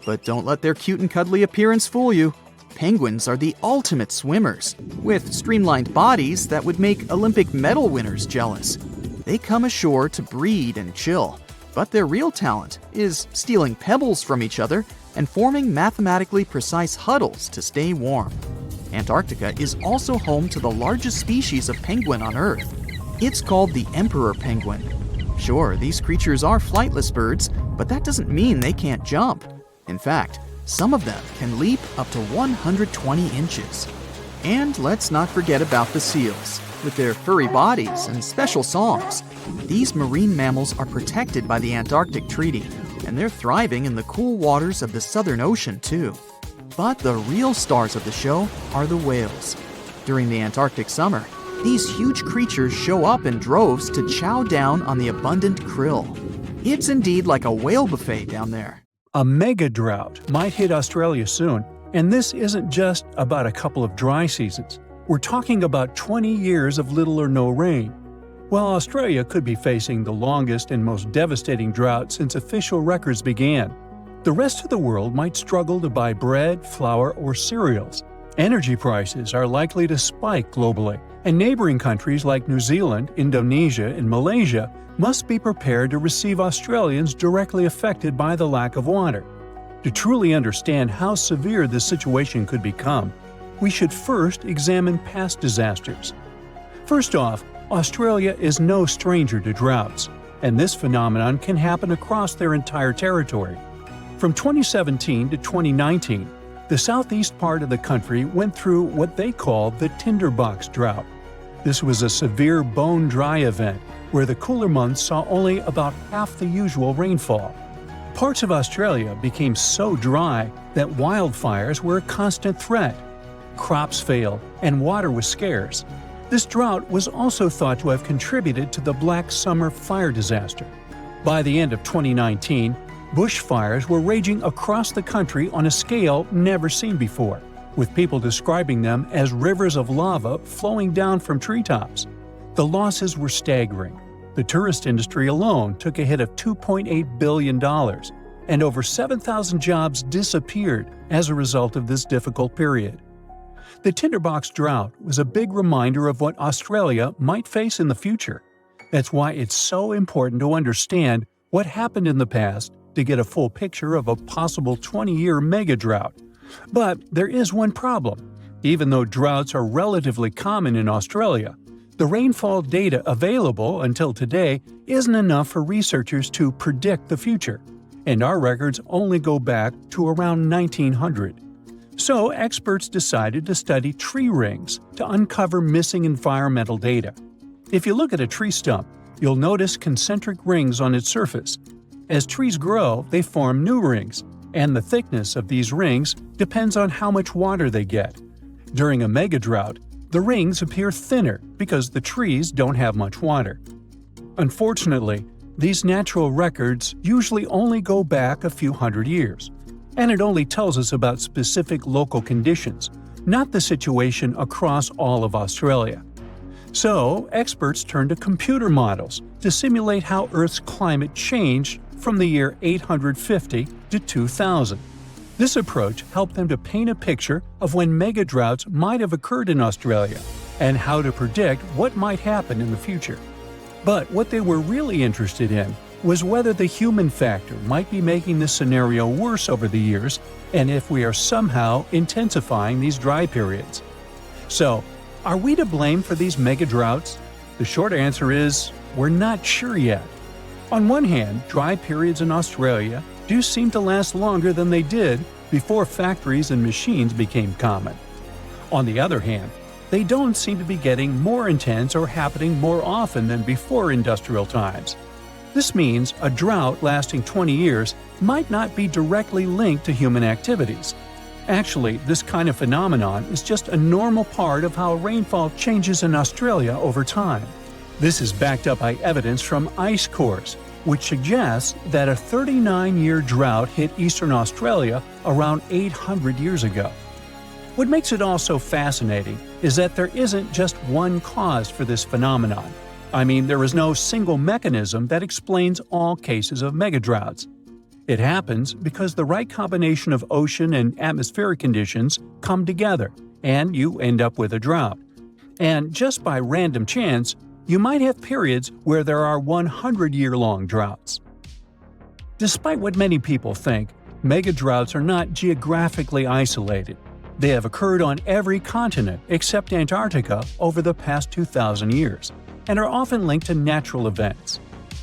But don't let their cute and cuddly appearance fool you. Penguins are the ultimate swimmers, with streamlined bodies that would make Olympic medal winners jealous. They come ashore to breed and chill, but their real talent is stealing pebbles from each other and forming mathematically precise huddles to stay warm. Antarctica is also home to the largest species of penguin on Earth. It's called the emperor penguin. Sure, these creatures are flightless birds, but that doesn't mean they can't jump. In fact, some of them can leap up to 120 inches. And let's not forget about the seals. With their furry bodies and special songs, these marine mammals are protected by the Antarctic Treaty, and they're thriving in the cool waters of the Southern Ocean too. But the real stars of the show are the whales. During the Antarctic summer, these huge creatures show up in droves to chow down on the abundant krill. It's indeed like a whale buffet down there. A mega drought might hit Australia soon, and this isn't just about a couple of dry seasons. We're talking about 20 years of little or no rain. While Australia could be facing the longest and most devastating drought since official records began, the rest of the world might struggle to buy bread, flour, or cereals. Energy prices are likely to spike globally, and neighboring countries like New Zealand, Indonesia, and Malaysia must be prepared to receive Australians directly affected by the lack of water. To truly understand how severe this situation could become, we should first examine past disasters. First off, Australia is no stranger to droughts, and this phenomenon can happen across their entire territory. From 2017 to 2019, the southeast part of the country went through what they call the tinderbox drought. This was a severe bone-dry event where the cooler months saw only about half the usual rainfall. Parts of Australia became so dry that wildfires were a constant threat. Crops failed, and water was scarce. This drought was also thought to have contributed to the Black Summer fire disaster. By the end of 2019, bushfires were raging across the country on a scale never seen before, with people describing them as rivers of lava flowing down from treetops. The losses were staggering. The tourist industry alone took a hit of $2.8 billion, and over 7,000 jobs disappeared as a result of this difficult period. The tinderbox drought was a big reminder of what Australia might face in the future. That's why it's so important to understand what happened in the past to get a full picture of a possible 20-year mega-drought. But there is one problem. Even though droughts are relatively common in Australia, the rainfall data available until today isn't enough for researchers to predict the future, and our records only go back to around 1900. So experts decided to study tree rings to uncover missing environmental data. If you look at a tree stump, you'll notice concentric rings on its surface. As trees grow, they form new rings, and the thickness of these rings depends on how much water they get. During a mega-drought, the rings appear thinner because the trees don't have much water. Unfortunately, these natural records usually only go back a few hundred years, and it only tells us about specific local conditions, not the situation across all of Australia. So, experts turn to computer models to simulate how Earth's climate changed from the year 850 to 2000. This approach helped them to paint a picture of when megadroughts might have occurred in Australia and how to predict what might happen in the future. But what they were really interested in was whether the human factor might be making this scenario worse over the years and if we are somehow intensifying these dry periods. So, are we to blame for these megadroughts? The short answer is, we're not sure yet. On one hand, dry periods in Australia do seem to last longer than they did before factories and machines became common. On the other hand, they don't seem to be getting more intense or happening more often than before industrial times. This means a drought lasting 20 years might not be directly linked to human activities. Actually, this kind of phenomenon is just a normal part of how rainfall changes in Australia over time. This is backed up by evidence from ice cores, which suggests that a 39-year drought hit eastern Australia around 800 years ago. What makes it all so fascinating is that there isn't just one cause for this phenomenon. I mean, there is no single mechanism that explains all cases of megadroughts. It happens because the right combination of ocean and atmospheric conditions come together, and you end up with a drought. And just by random chance, you might have periods where there are 100-year-long droughts. Despite what many people think, megadroughts are not geographically isolated. They have occurred on every continent except Antarctica over the past 2,000 years, and are often linked to natural events.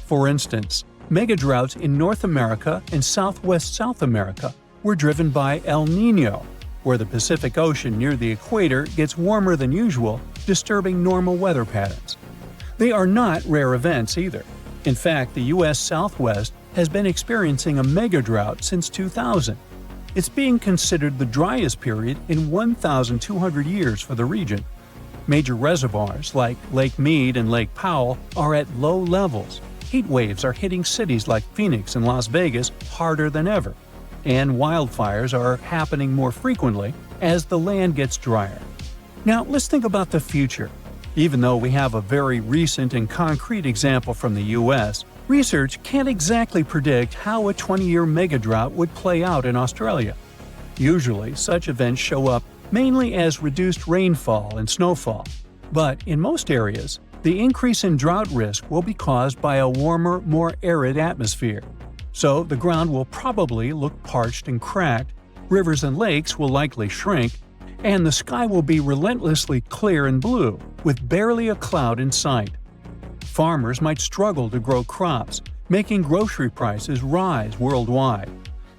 For instance, megadroughts in North America and Southwest South America were driven by El Niño, where the Pacific Ocean near the equator gets warmer than usual, disturbing normal weather patterns. They are not rare events either. In fact, the U.S. Southwest has been experiencing a megadrought since 2000. It's being considered the driest period in 1,200 years for the region. Major reservoirs like Lake Mead and Lake Powell are at low levels. Heat waves are hitting cities like Phoenix and Las Vegas harder than ever, and wildfires are happening more frequently as the land gets drier. Now, let's think about the future. Even though we have a very recent and concrete example from the U.S., research can't exactly predict how a 20-year megadrought would play out in Australia. Usually, such events show up mainly as reduced rainfall and snowfall. But in most areas, the increase in drought risk will be caused by a warmer, more arid atmosphere. So the ground will probably look parched and cracked, rivers and lakes will likely shrink, and the sky will be relentlessly clear and blue, with barely a cloud in sight. Farmers might struggle to grow crops, making grocery prices rise worldwide.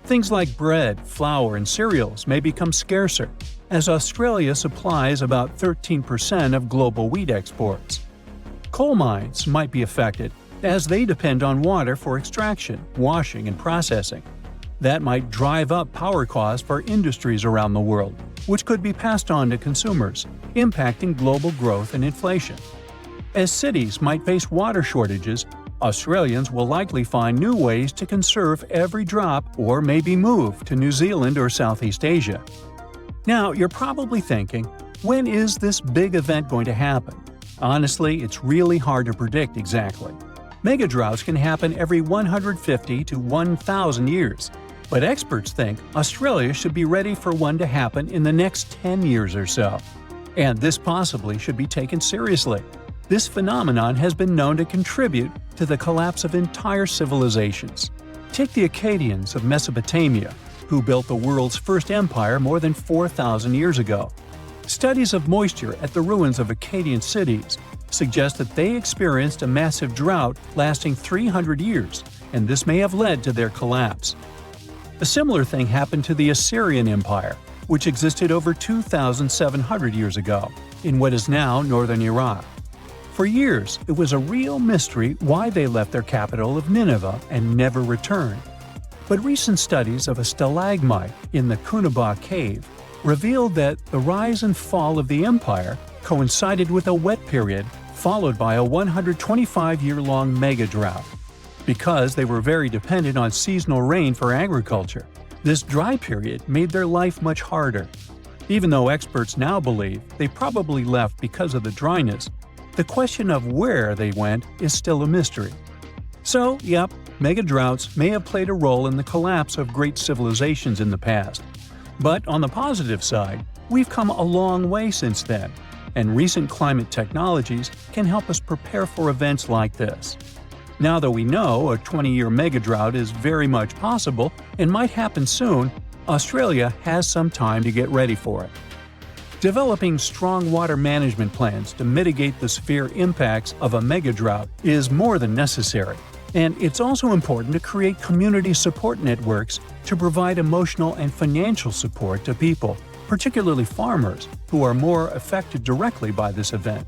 Things like bread, flour, and cereals may become scarcer, as Australia supplies about 13% of global wheat exports. Coal mines might be affected, as they depend on water for extraction, washing, and processing. That might drive up power costs for industries around the world, which could be passed on to consumers, impacting global growth and inflation. As cities might face water shortages, Australians will likely find new ways to conserve every drop or maybe move to New Zealand or Southeast Asia. Now, you're probably thinking, when is this big event going to happen? Honestly, it's really hard to predict exactly. Megadroughts can happen every 150 to 1,000 years, but experts think Australia should be ready for one to happen in the next 10 years or so. And this possibly should be taken seriously. This phenomenon has been known to contribute to the collapse of entire civilizations. Take the Akkadians of Mesopotamia, who built the world's first empire more than 4,000 years ago. Studies of moisture at the ruins of Akkadian cities suggest that they experienced a massive drought lasting 300 years, and this may have led to their collapse. A similar thing happened to the Assyrian Empire, which existed over 2,700 years ago, in what is now northern Iraq. For years, it was a real mystery why they left their capital of Nineveh and never returned. But recent studies of a stalagmite in the Kunaba cave revealed that the rise and fall of the empire coincided with a wet period followed by a 125-year-long mega-drought. Because they were very dependent on seasonal rain for agriculture, this dry period made their life much harder. Even though experts now believe they probably left because of the dryness, the question of where they went is still a mystery. So, yep, mega-droughts may have played a role in the collapse of great civilizations in the past. But on the positive side, we've come a long way since then, and recent climate technologies can help us prepare for events like this. Now that we know a 20-year mega-drought is very much possible and might happen soon, Australia has some time to get ready for it. Developing strong water management plans to mitigate the severe impacts of a mega-drought is more than necessary, and it's also important to create community support networks to provide emotional and financial support to people, particularly farmers, who are more affected directly by this event.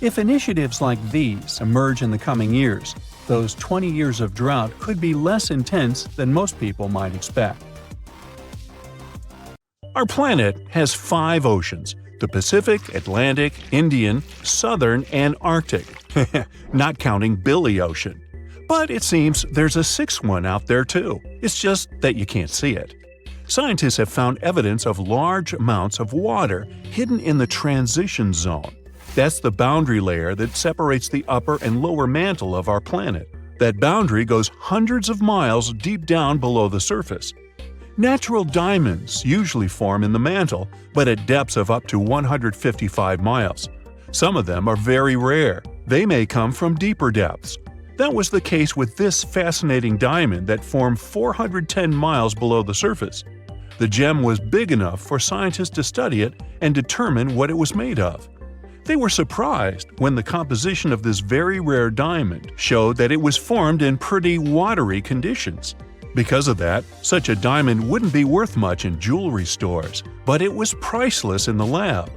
If initiatives like these emerge in the coming years, those 20 years of drought could be less intense than most people might expect. Our planet has 5 oceans: the Pacific, Atlantic, Indian, Southern, and Arctic, not counting Billy Ocean. But it seems there's a 6th one out there too. It's just that you can't see it. Scientists have found evidence of large amounts of water hidden in the transition zone. That's the boundary layer that separates the upper and lower mantle of our planet. That boundary goes hundreds of miles deep down below the surface. Natural diamonds usually form in the mantle, but at depths of up to 155 miles. Some of them are very rare. They may come from deeper depths. That was the case with this fascinating diamond that formed 410 miles below the surface. The gem was big enough for scientists to study it and determine what it was made of. They were surprised when the composition of this very rare diamond showed that it was formed in pretty watery conditions. Because of that, such a diamond wouldn't be worth much in jewelry stores, but it was priceless in the lab.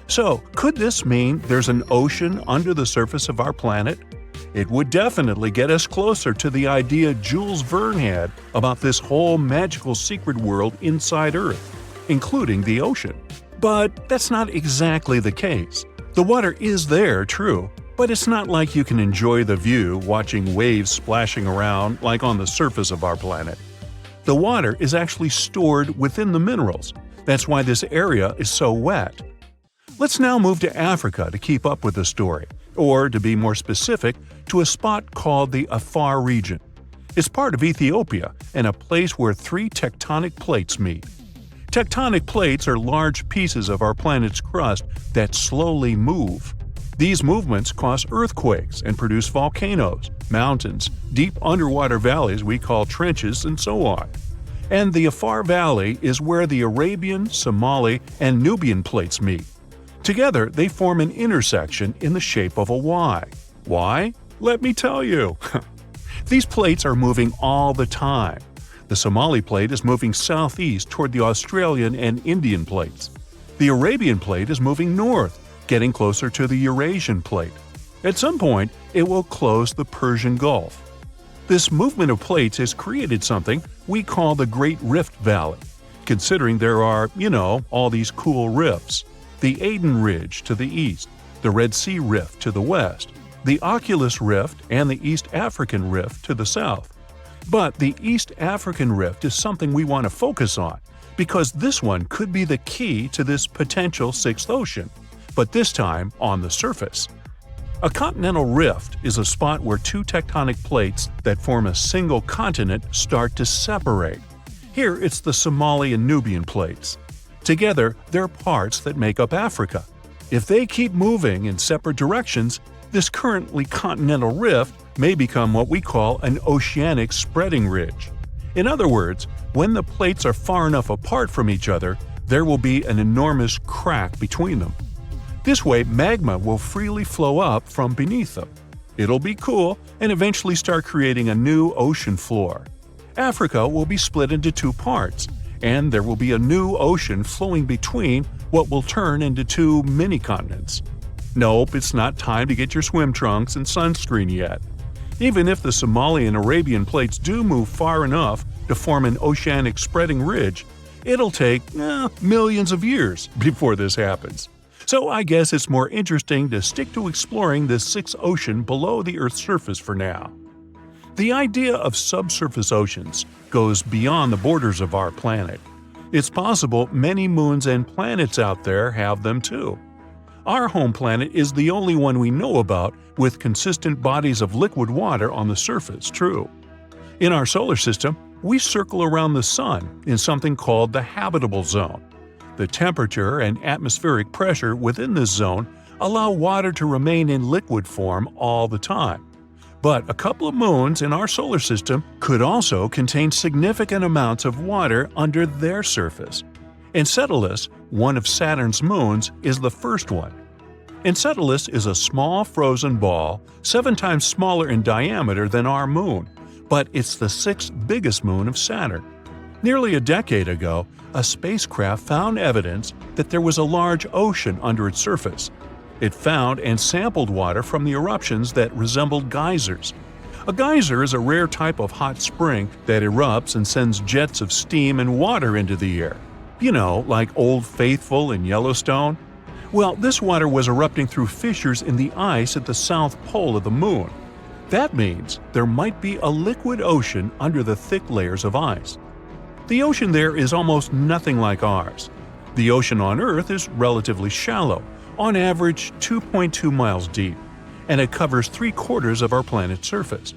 So, could this mean there's an ocean under the surface of our planet? It would definitely get us closer to the idea Jules Verne had about this whole magical secret world inside Earth, including the ocean. But that's not exactly the case. The water is there, true, but it's not like you can enjoy the view watching waves splashing around like on the surface of our planet. The water is actually stored within the minerals. That's why this area is so wet. Let's now move to Africa to keep up with the story, or to be more specific, to a spot called the Afar region. It's part of Ethiopia and a place where 3 tectonic plates meet. Tectonic plates are large pieces of our planet's crust that slowly move. These movements cause earthquakes and produce volcanoes, mountains, deep underwater valleys we call trenches, and so on. And the Afar Valley is where the Arabian, Somali, and Nubian plates meet. Together, they form an intersection in the shape of a Y. Why? Let me tell you. These plates are moving all the time. The Somali plate is moving southeast toward the Australian and Indian plates. The Arabian plate is moving north, getting closer to the Eurasian plate. At some point, it will close the Persian Gulf. This movement of plates has created something we call the Great Rift Valley, considering there are, all these cool rifts. The Aden Ridge to the east, the Red Sea Rift to the west, the Oculus Rift and the East African Rift to the south. But the East African Rift is something we want to focus on, because this one could be the key to this potential 6th ocean, but this time on the surface. A continental rift is a spot where 2 tectonic plates that form a single continent start to separate. Here it's the Somali and Nubian plates. Together, they're parts that make up Africa. If they keep moving in separate directions, This currently continental rift may become what we call an oceanic spreading ridge. In other words, when the plates are far enough apart from each other, there will be an enormous crack between them. This way, magma will freely flow up from beneath them. It'll be cool and eventually start creating a new ocean floor. Africa will be split into two parts, and there will be a new ocean flowing between what will turn into two mini-continents. Nope, it's not time to get your swim trunks and sunscreen yet. Even if the Somali and Arabian plates do move far enough to form an oceanic spreading ridge, it'll take millions of years before this happens. So I guess it's more interesting to stick to exploring this sixth ocean below the Earth's surface for now. The idea of subsurface oceans goes beyond the borders of our planet. It's possible many moons and planets out there have them too. Our home planet is the only one we know about with consistent bodies of liquid water on the surface, true. In our solar system, we circle around the Sun in something called the habitable zone. The temperature and atmospheric pressure within this zone allow water to remain in liquid form all the time. But a couple of moons in our solar system could also contain significant amounts of water under their surface. Enceladus, one of Saturn's moons, is the first one. Enceladus is a small frozen ball, 7 times smaller in diameter than our moon, but it's the 6th biggest moon of Saturn. Nearly a decade ago, a spacecraft found evidence that there was a large ocean under its surface. It found and sampled water from the eruptions that resembled geysers. A geyser is a rare type of hot spring that erupts and sends jets of steam and water into the air. You know, like Old Faithful in Yellowstone? Well, this water was erupting through fissures in the ice at the south pole of the moon. That means there might be a liquid ocean under the thick layers of ice. The ocean there is almost nothing like ours. The ocean on Earth is relatively shallow, on average 2.2 miles deep, and it covers 3/4 of our planet's surface.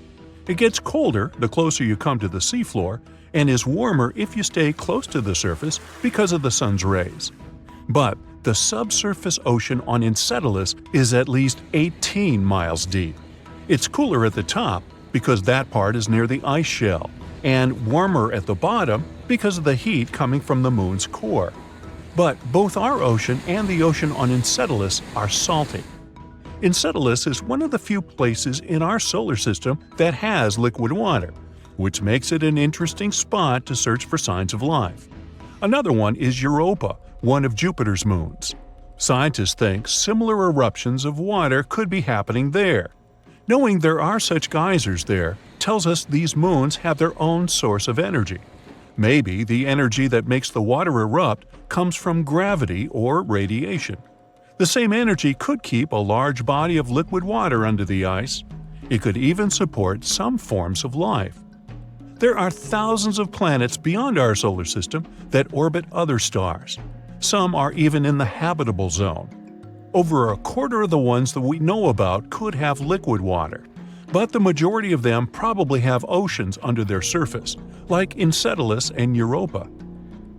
It gets colder the closer you come to the seafloor, and is warmer if you stay close to the surface because of the sun's rays. But the subsurface ocean on Enceladus is at least 18 miles deep. It's cooler at the top because that part is near the ice shell, and warmer at the bottom because of the heat coming from the moon's core. But both our ocean and the ocean on Enceladus are salty. Enceladus is one of the few places in our solar system that has liquid water, which makes it an interesting spot to search for signs of life. Another one is Europa, one of Jupiter's moons. Scientists think similar eruptions of water could be happening there. Knowing there are such geysers there tells us these moons have their own source of energy. Maybe the energy that makes the water erupt comes from gravity or radiation. The same energy could keep a large body of liquid water under the ice. It could even support some forms of life. There are thousands of planets beyond our solar system that orbit other stars. Some are even in the habitable zone. Over 1/4 of the ones that we know about could have liquid water, but the majority of them probably have oceans under their surface, like Enceladus and Europa.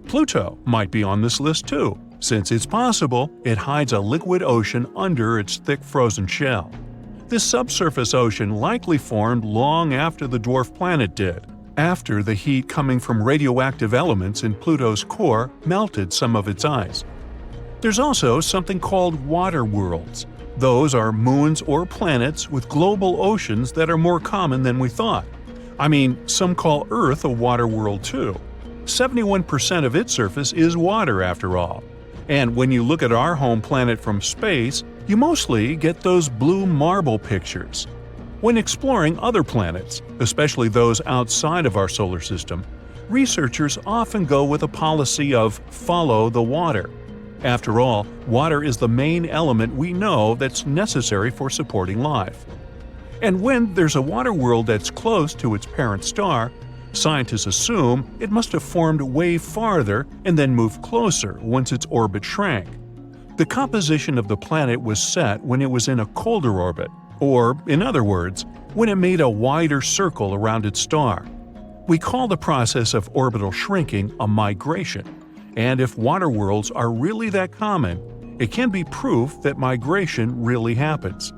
Pluto might be on this list too, since it's possible it hides a liquid ocean under its thick frozen shell. This subsurface ocean likely formed long after the dwarf planet did, after the heat coming from radioactive elements in Pluto's core melted some of its ice. There's also something called water worlds. Those are moons or planets with global oceans that are more common than we thought. I mean, some call Earth a water world too. 71% of its surface is water after all. And when you look at our home planet from space, you mostly get those blue marble pictures. When exploring other planets, especially those outside of our solar system, researchers often go with a policy of follow the water. After all, water is the main element we know that's necessary for supporting life. And when there's a water world that's close to its parent star, scientists assume it must have formed way farther and then moved closer once its orbit shrank. The composition of the planet was set when it was in a colder orbit, or, in other words, when it made a wider circle around its star. We call the process of orbital shrinking a migration. And if water worlds are really that common, it can be proof that migration really happens.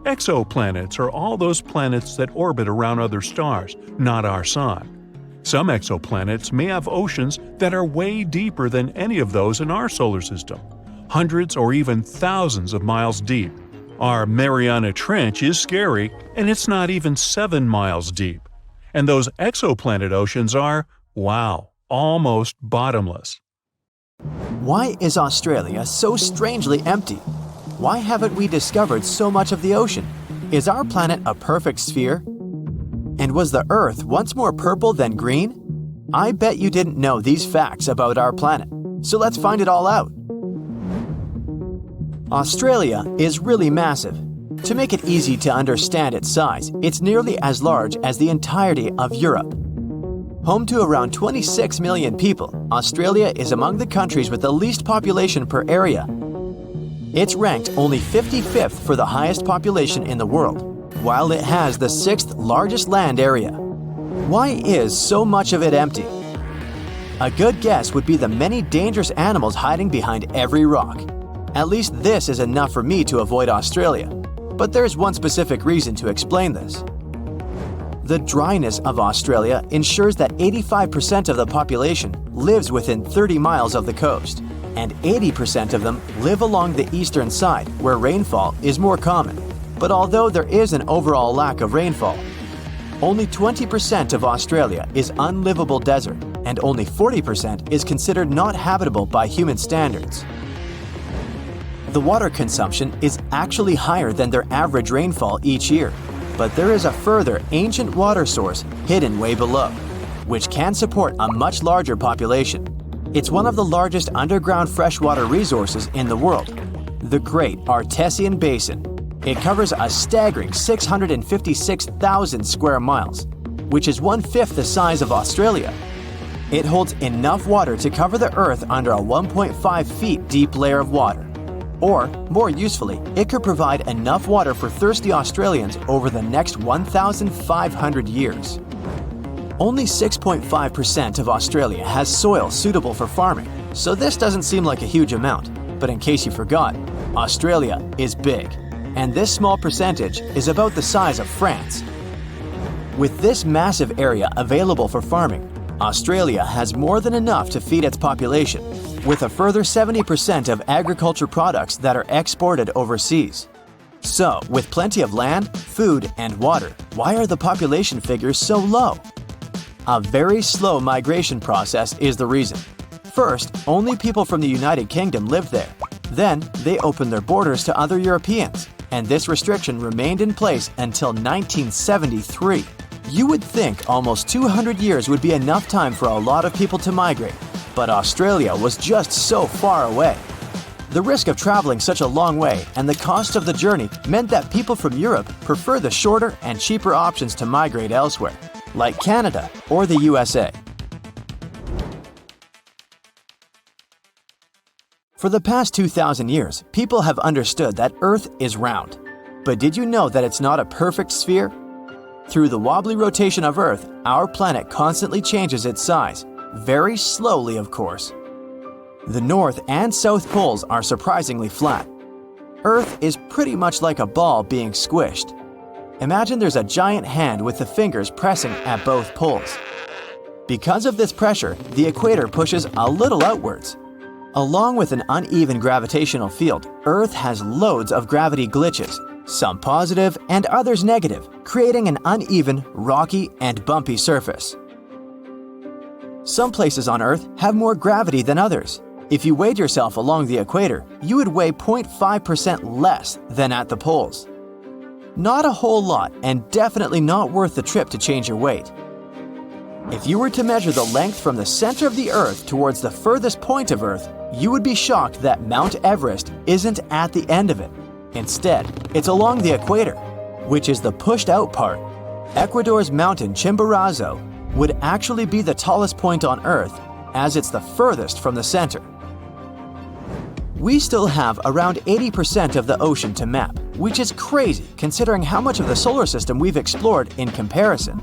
Exoplanets are all those planets that orbit around other stars, not our Sun. Some exoplanets may have oceans that are way deeper than any of those in our solar system, hundreds or even thousands of miles deep. Our Mariana Trench is scary, and it's not even 7 miles deep. And those exoplanet oceans are, wow, almost bottomless. Why is Australia so strangely empty? Why haven't we discovered so much of the ocean? Is our planet a perfect sphere? And was the Earth once more purple than green? I bet you didn't know these facts about our planet. So let's find it all out. Australia is really massive. To make it easy to understand its size, it's nearly as large as the entirety of Europe. Home to around 26 million people, Australia is among the countries with the least population per area. It's ranked only 55th for the highest population in the world, while it has the 6th largest land area. Why is so much of it empty? A good guess would be the many dangerous animals hiding behind every rock. At least this is enough for me to avoid Australia. But there's one specific reason to explain this. The dryness of Australia ensures that 85% of the population lives within 30 miles of the coast, and 80% of them live along the eastern side, where rainfall is more common. But although there is an overall lack of rainfall, only 20% of Australia is unlivable desert, and only 40% is considered not habitable by human standards. The water consumption is actually higher than their average rainfall each year, but there is a further ancient water source hidden way below, which can support a much larger population. It's one of the largest underground freshwater resources in the world, the Great Artesian Basin. It covers a staggering 656,000 square miles, which is 1/5 the size of Australia. It holds enough water to cover the Earth under a 1.5 feet deep layer of water. Or, more usefully, it could provide enough water for thirsty Australians over the next 1,500 years. Only 6.5% of Australia has soil suitable for farming, so this doesn't seem like a huge amount. But in case you forgot, Australia is big, and this small percentage is about the size of France. With this massive area available for farming, Australia has more than enough to feed its population, with a further 70% of agriculture products that are exported overseas. So, with plenty of land, food, and water, why are the population figures so low? A very slow migration process is the reason. First, only people from the United Kingdom lived there. Then, they opened their borders to other Europeans, and this restriction remained in place until 1973. You would think almost 200 years would be enough time for a lot of people to migrate, but Australia was just so far away. The risk of traveling such a long way and the cost of the journey meant that people from Europe prefer the shorter and cheaper options to migrate elsewhere, like Canada or the USA. For the past 2,000 years, people have understood that Earth is round. But did you know that it's not a perfect sphere? Through the wobbly rotation of Earth, our planet constantly changes its size, very slowly of course. The North and South poles are surprisingly flat. Earth is pretty much like a ball being squished. Imagine there's a giant hand with the fingers pressing at both poles. Because of this pressure, the equator pushes a little outwards. Along with an uneven gravitational field, Earth has loads of gravity glitches, some positive and others negative, creating an uneven, rocky, and bumpy surface. Some places on Earth have more gravity than others. If you weighed yourself along the equator, you would weigh 0.5% less than at the poles. Not a whole lot, and definitely not worth the trip to change your weight. If you were to measure the length from the center of the Earth towards the furthest point of Earth, you would be shocked that Mount Everest isn't at the end of it. Instead, it's along the equator, which is the pushed out part. Ecuador's mountain Chimborazo would actually be the tallest point on Earth, as it's the furthest from the center. We still have around 80% of the ocean to map, which is crazy considering how much of the solar system we've explored in comparison.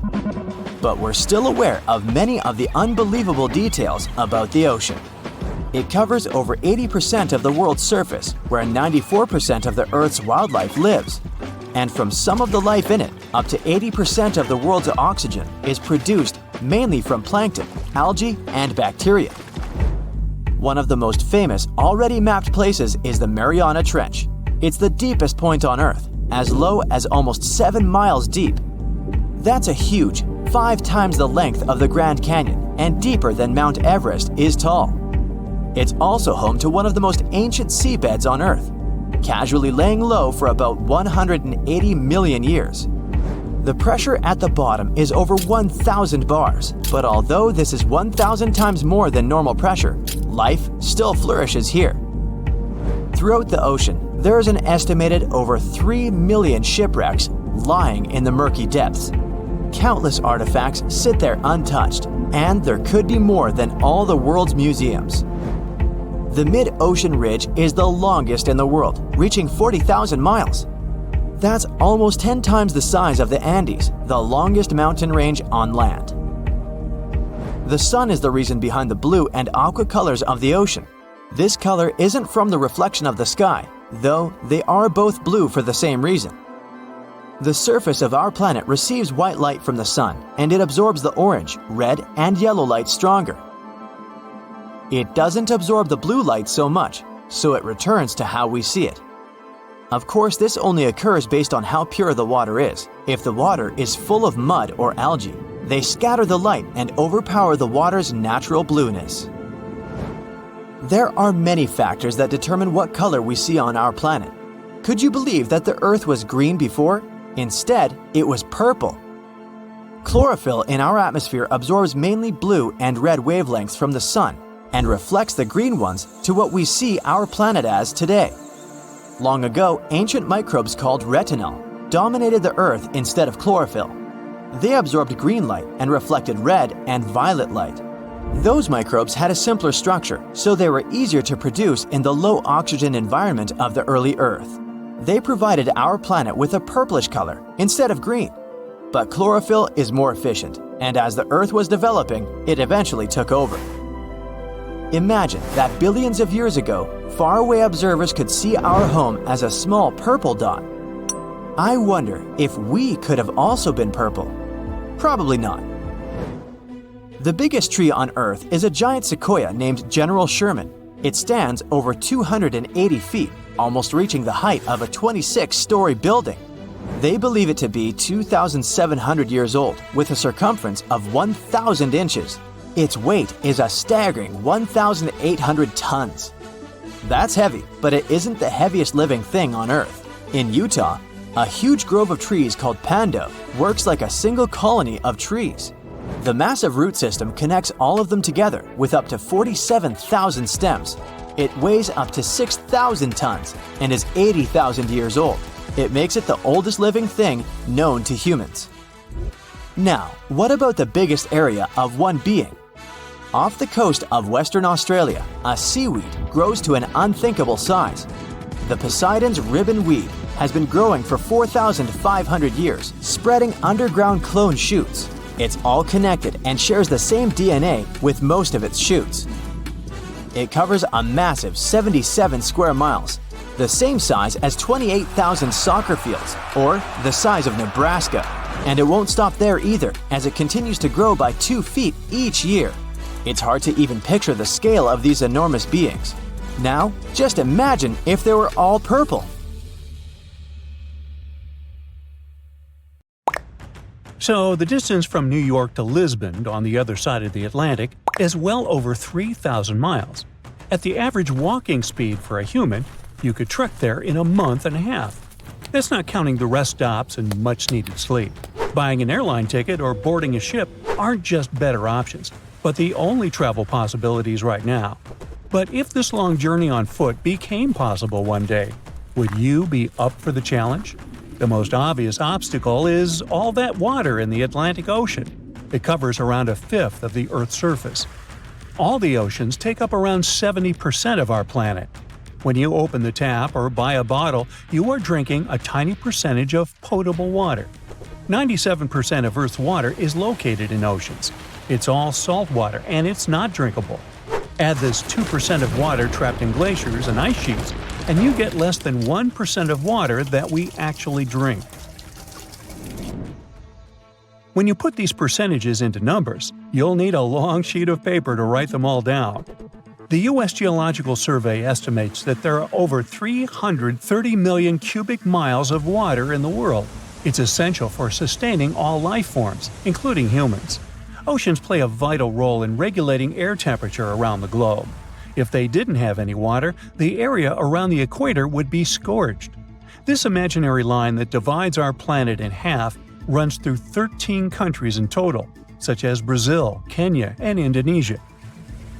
But we're still aware of many of the unbelievable details about the ocean. It covers over 80% of the world's surface, where 94% of the Earth's wildlife lives. And from some of the life in it, up to 80% of the world's oxygen is produced mainly from plankton, algae, and bacteria. One of the most famous, already mapped places is the Mariana Trench. It's the deepest point on Earth, as low as almost 7 miles deep. That's a huge, 5 times the length of the Grand Canyon and deeper than Mount Everest is tall. It's also home to one of the most ancient seabeds on Earth, casually laying low for about 180 million years. The pressure at the bottom is over 1,000 bars, but although this is 1,000 times more than normal pressure, life still flourishes here. Throughout the ocean, there is an estimated over 3 million shipwrecks lying in the murky depths. Countless artifacts sit there untouched, and there could be more than all the world's museums. The mid-ocean ridge is the longest in the world, reaching 40,000 miles. That's almost 10 times the size of the Andes, the longest mountain range on land. The sun is the reason behind the blue and aqua colors of the ocean. This color isn't from the reflection of the sky, though they are both blue for the same reason. The surface of our planet receives white light from the sun, and it absorbs the orange, red, and yellow light stronger. It doesn't absorb the blue light so much, so it returns to how we see it. Of course, this only occurs based on how pure the water is. If the water is full of mud or algae, they scatter the light and overpower the water's natural blueness. There are many factors that determine what color we see on our planet. Could you believe that the Earth was green before? Instead, it was purple. Chlorophyll in our atmosphere absorbs mainly blue and red wavelengths from the sun and reflects the green ones to what we see our planet as today. Long ago, ancient microbes called retinal dominated the Earth instead of chlorophyll. They absorbed green light and reflected red and violet light. Those microbes had a simpler structure, so they were easier to produce in the low oxygen environment of the early Earth. They provided our planet with a purplish color instead of green. But chlorophyll is more efficient, and as the Earth was developing, it eventually took over. Imagine that billions of years ago, faraway observers could see our home as a small purple dot. I wonder if we could have also been purple. Probably not. The biggest tree on Earth is a giant sequoia named General Sherman. It stands over 280 feet, almost reaching the height of a 26-story building. They believe it to be 2,700 years old, with a circumference of 1,000 inches. Its weight is a staggering 1,800 tons. That's heavy, but it isn't the heaviest living thing on Earth. In Utah, a huge grove of trees called pando works like a single colony of trees. The massive root system connects all of them together with up to 47,000 stems. It weighs up to 6,000 tons and is 80,000 years old. It makes it the oldest living thing known to humans. Now, what about the biggest area of one being? Off the coast of Western Australia, a seaweed grows to an unthinkable size. The Poseidon's ribbon weed has been growing for 4,500 years, spreading underground clone shoots. It's all connected and shares the same DNA with most of its shoots. It covers a massive 77 square miles, the same size as 28,000 soccer fields, or the size of Nebraska. And it won't stop there either, as it continues to grow by 2 feet each year. It's hard to even picture the scale of these enormous beings. Now, just imagine if they were all purple. So, the distance from New York to Lisbon, on the other side of the Atlantic, is well over 3,000 miles. At the average walking speed for a human, you could trek there in a month and a half. That's not counting the rest stops and much-needed sleep. Buying an airline ticket or boarding a ship aren't just better options, but the only travel possibilities right now. But if this long journey on foot became possible one day, would you be up for the challenge? The most obvious obstacle is all that water in the Atlantic Ocean. It covers around a fifth of the Earth's surface. All the oceans take up around 70% of our planet. When you open the tap or buy a bottle, you are drinking a tiny percentage of potable water. 97% of Earth's water is located in oceans. It's all salt water and it's not drinkable. Add this 2% of water trapped in glaciers and ice sheets, and you get less than 1% of water that we actually drink. When you put these percentages into numbers, you'll need a long sheet of paper to write them all down. The U.S. Geological Survey estimates that there are over 330 million cubic miles of water in the world. It's essential for sustaining all life forms, including humans. Oceans play a vital role in regulating air temperature around the globe. If they didn't have any water, the area around the equator would be scorched. This imaginary line that divides our planet in half runs through 13 countries in total, such as Brazil, Kenya, and Indonesia.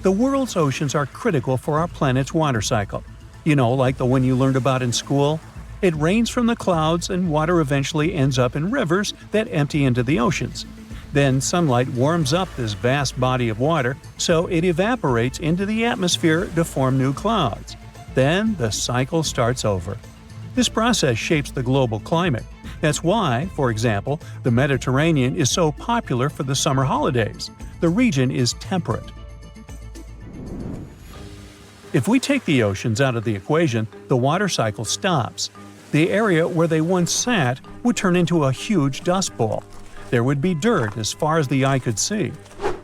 The world's oceans are critical for our planet's water cycle. You know, like the one you learned about in school? It rains from the clouds and water eventually ends up in rivers that empty into the oceans. Then sunlight warms up this vast body of water, so it evaporates into the atmosphere to form new clouds. Then the cycle starts over. This process shapes the global climate. That's why, for example, the Mediterranean is so popular for the summer holidays. The region is temperate. If we take the oceans out of the equation, the water cycle stops. The area where they once sat would turn into a huge dust bowl. There would be dirt as far as the eye could see.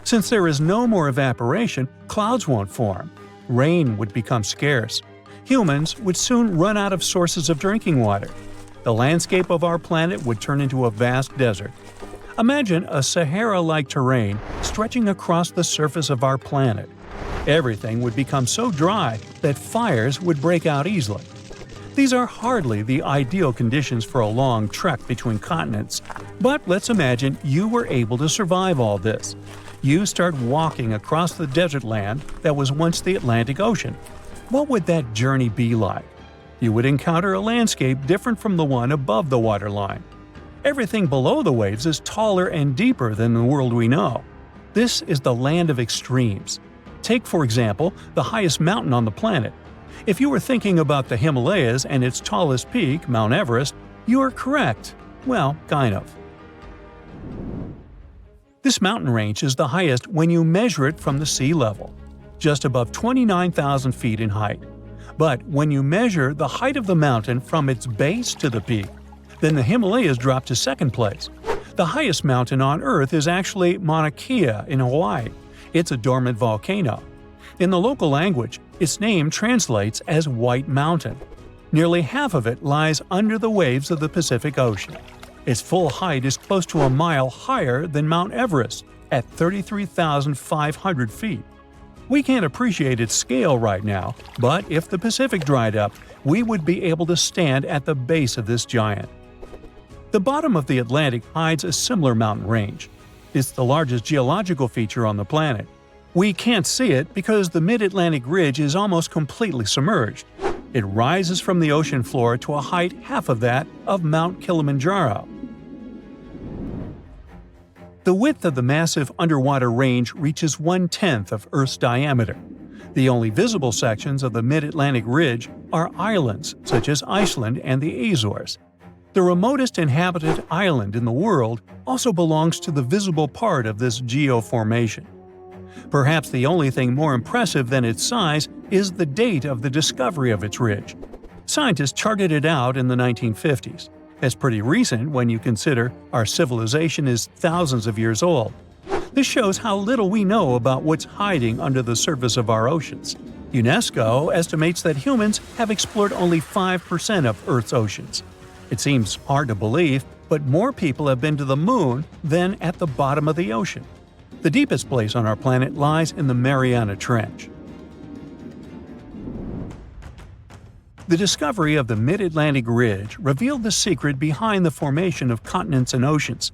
Since there is no more evaporation, clouds won't form. Rain would become scarce. Humans would soon run out of sources of drinking water. The landscape of our planet would turn into a vast desert. Imagine a Sahara-like terrain stretching across the surface of our planet. Everything would become so dry that fires would break out easily. These are hardly the ideal conditions for a long trek between continents, but let's imagine you were able to survive all this. You start walking across the desert land that was once the Atlantic Ocean. What would that journey be like? You would encounter a landscape different from the one above the waterline. Everything below the waves is taller and deeper than the world we know. This is the land of extremes. Take, for example, the highest mountain on the planet. If you were thinking about the Himalayas and its tallest peak, Mount Everest, you are correct. Well, kind of. This mountain range is the highest when you measure it from the sea level, just above 29,000 feet in height. But when you measure the height of the mountain from its base to the peak, then the Himalayas drop to second place. The highest mountain on Earth is actually Mauna Kea in Hawaii. It's a dormant volcano. In the local language, its name translates as White Mountain. Nearly half of it lies under the waves of the Pacific Ocean. Its full height is close to a mile higher than Mount Everest, at 33,500 feet. We can't appreciate its scale right now, but if the Pacific dried up, we would be able to stand at the base of this giant. The bottom of the Atlantic hides a similar mountain range. It's the largest geological feature on the planet. We can't see it because the mid-Atlantic ridge is almost completely submerged. It rises from the ocean floor to a height half of that of Mount Kilimanjaro. The width of the massive underwater range reaches 1/10 of Earth's diameter. The only visible sections of the mid-Atlantic ridge are islands such as Iceland and the Azores. The remotest inhabited island in the world also belongs to the visible part of this geoformation. Perhaps the only thing more impressive than its size is the date of the discovery of its ridge. Scientists charted it out in the 1950s. That's pretty recent when you consider our civilization is thousands of years old. This shows how little we know about what's hiding under the surface of our oceans. UNESCO estimates that humans have explored only 5% of Earth's oceans. It seems hard to believe, but more people have been to the moon than at the bottom of the ocean. The deepest place on our planet lies in the Mariana Trench. The discovery of the Mid-Atlantic Ridge revealed the secret behind the formation of continents and oceans.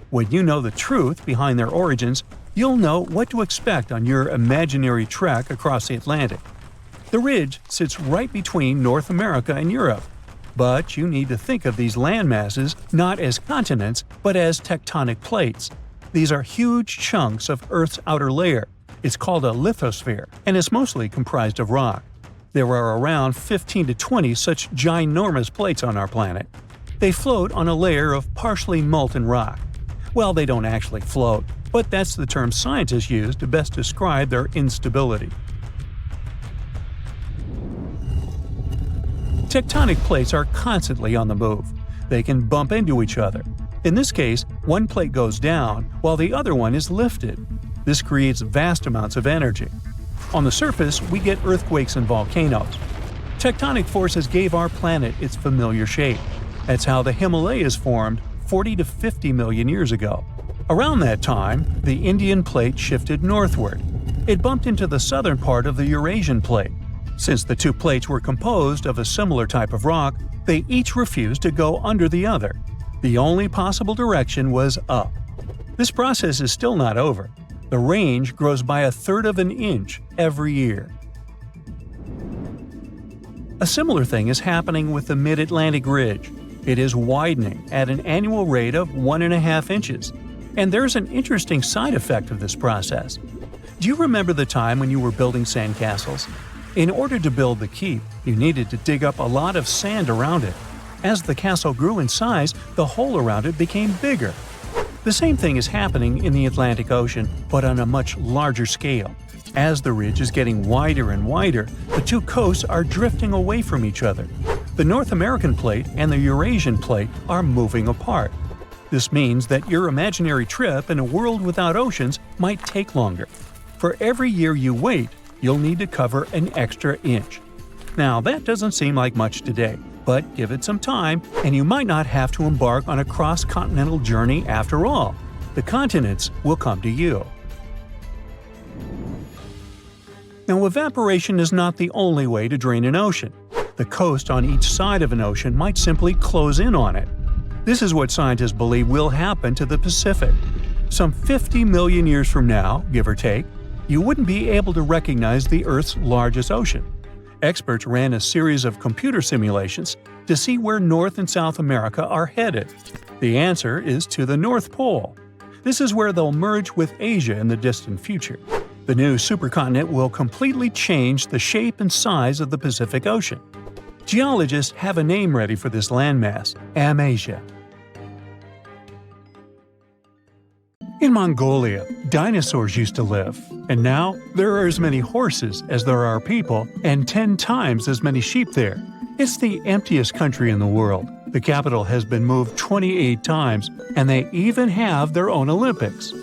When you know the truth behind their origins, you'll know what to expect on your imaginary trek across the Atlantic. The ridge sits right between North America and Europe. But you need to think of these land masses not as continents, but as tectonic plates. These are huge chunks of Earth's outer layer. It's called a lithosphere, and it's mostly comprised of rock. There are around 15 to 20 such ginormous plates on our planet. They float on a layer of partially molten rock. Well, they don't actually float, but that's the term scientists use to best describe their instability. Tectonic plates are constantly on the move. They can bump into each other. In this case, one plate goes down while the other one is lifted. This creates vast amounts of energy. On the surface, we get earthquakes and volcanoes. Tectonic forces gave our planet its familiar shape. That's how the Himalayas formed 40 to 50 million years ago. Around that time, the Indian plate shifted northward. It bumped into the southern part of the Eurasian plate. Since the two plates were composed of a similar type of rock, they each refused to go under the other. The only possible direction was up. This process is still not over. The range grows by 1/3 of an inch every year. A similar thing is happening with the Mid-Atlantic Ridge. It is widening at an annual rate of 1.5 inches. And there's an interesting side effect of this process. Do you remember the time when you were building sandcastles? In order to build the keep, you needed to dig up a lot of sand around it. As the castle grew in size, the hole around it became bigger. The same thing is happening in the Atlantic Ocean, but on a much larger scale. As the ridge is getting wider and wider, the two coasts are drifting away from each other. The North American plate and the Eurasian plate are moving apart. This means that your imaginary trip in a world without oceans might take longer. For every year you wait, you'll need to cover an extra inch. Now, that doesn't seem like much today, but give it some time, and you might not have to embark on a cross-continental journey after all. The continents will come to you. Now, evaporation is not the only way to drain an ocean. The coast on each side of an ocean might simply close in on it. This is what scientists believe will happen to the Pacific. Some 50 million years from now, give or take, you wouldn't be able to recognize the Earth's largest ocean. Experts ran a series of computer simulations to see where North and South America are headed. The answer is to the North Pole. This is where they'll merge with Asia in the distant future. The new supercontinent will completely change the shape and size of the Pacific Ocean. Geologists have a name ready for this landmass: Amasia. In Mongolia, dinosaurs used to live, and now there are as many horses as there are people and 10 times as many sheep there. It's the emptiest country in the world. The capital has been moved 28 times, and they even have their own Olympics.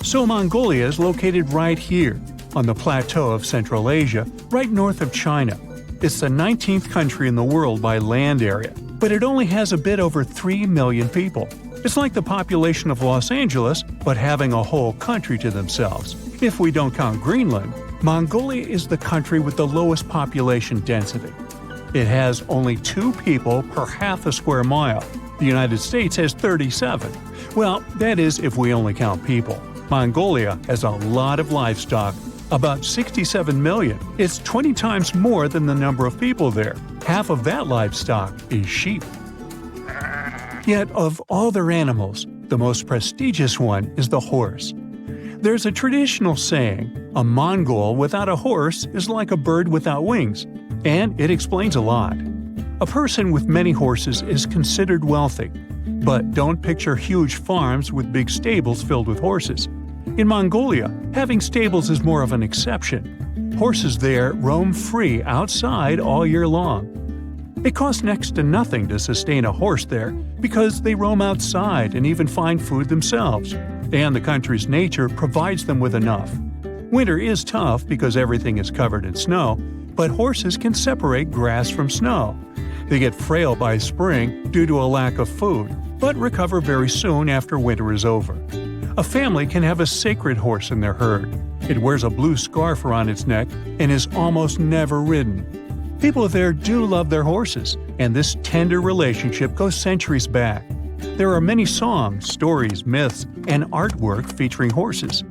So Mongolia is located right here, on the plateau of Central Asia, right north of China. It's the 19th country in the world by land area, but it only has a bit over 3 million people. It's like the population of Los Angeles, but having a whole country to themselves. If we don't count Greenland, Mongolia is the country with the lowest population density. It has only 2 people per half a square mile. The United States has 37. Well, that is if we only count people. Mongolia has a lot of livestock, about 67 million. It's 20 times more than the number of people there. Half of that livestock is sheep. Yet, of all their animals, the most prestigious one is the horse. There's a traditional saying, a Mongol without a horse is like a bird without wings, and it explains a lot. A person with many horses is considered wealthy, but don't picture huge farms with big stables filled with horses. In Mongolia, having stables is more of an exception. Horses there roam free outside all year long. It costs next to nothing to sustain a horse there because they roam outside and even find food themselves, and the country's nature provides them with enough. Winter is tough because everything is covered in snow, but horses can separate grass from snow. They get frail by spring due to a lack of food, but recover very soon after winter is over. A family can have a sacred horse in their herd. It wears a blue scarf around its neck and is almost never ridden. People there do love their horses, and this tender relationship goes centuries back. There are many songs, stories, myths, and artwork featuring horses.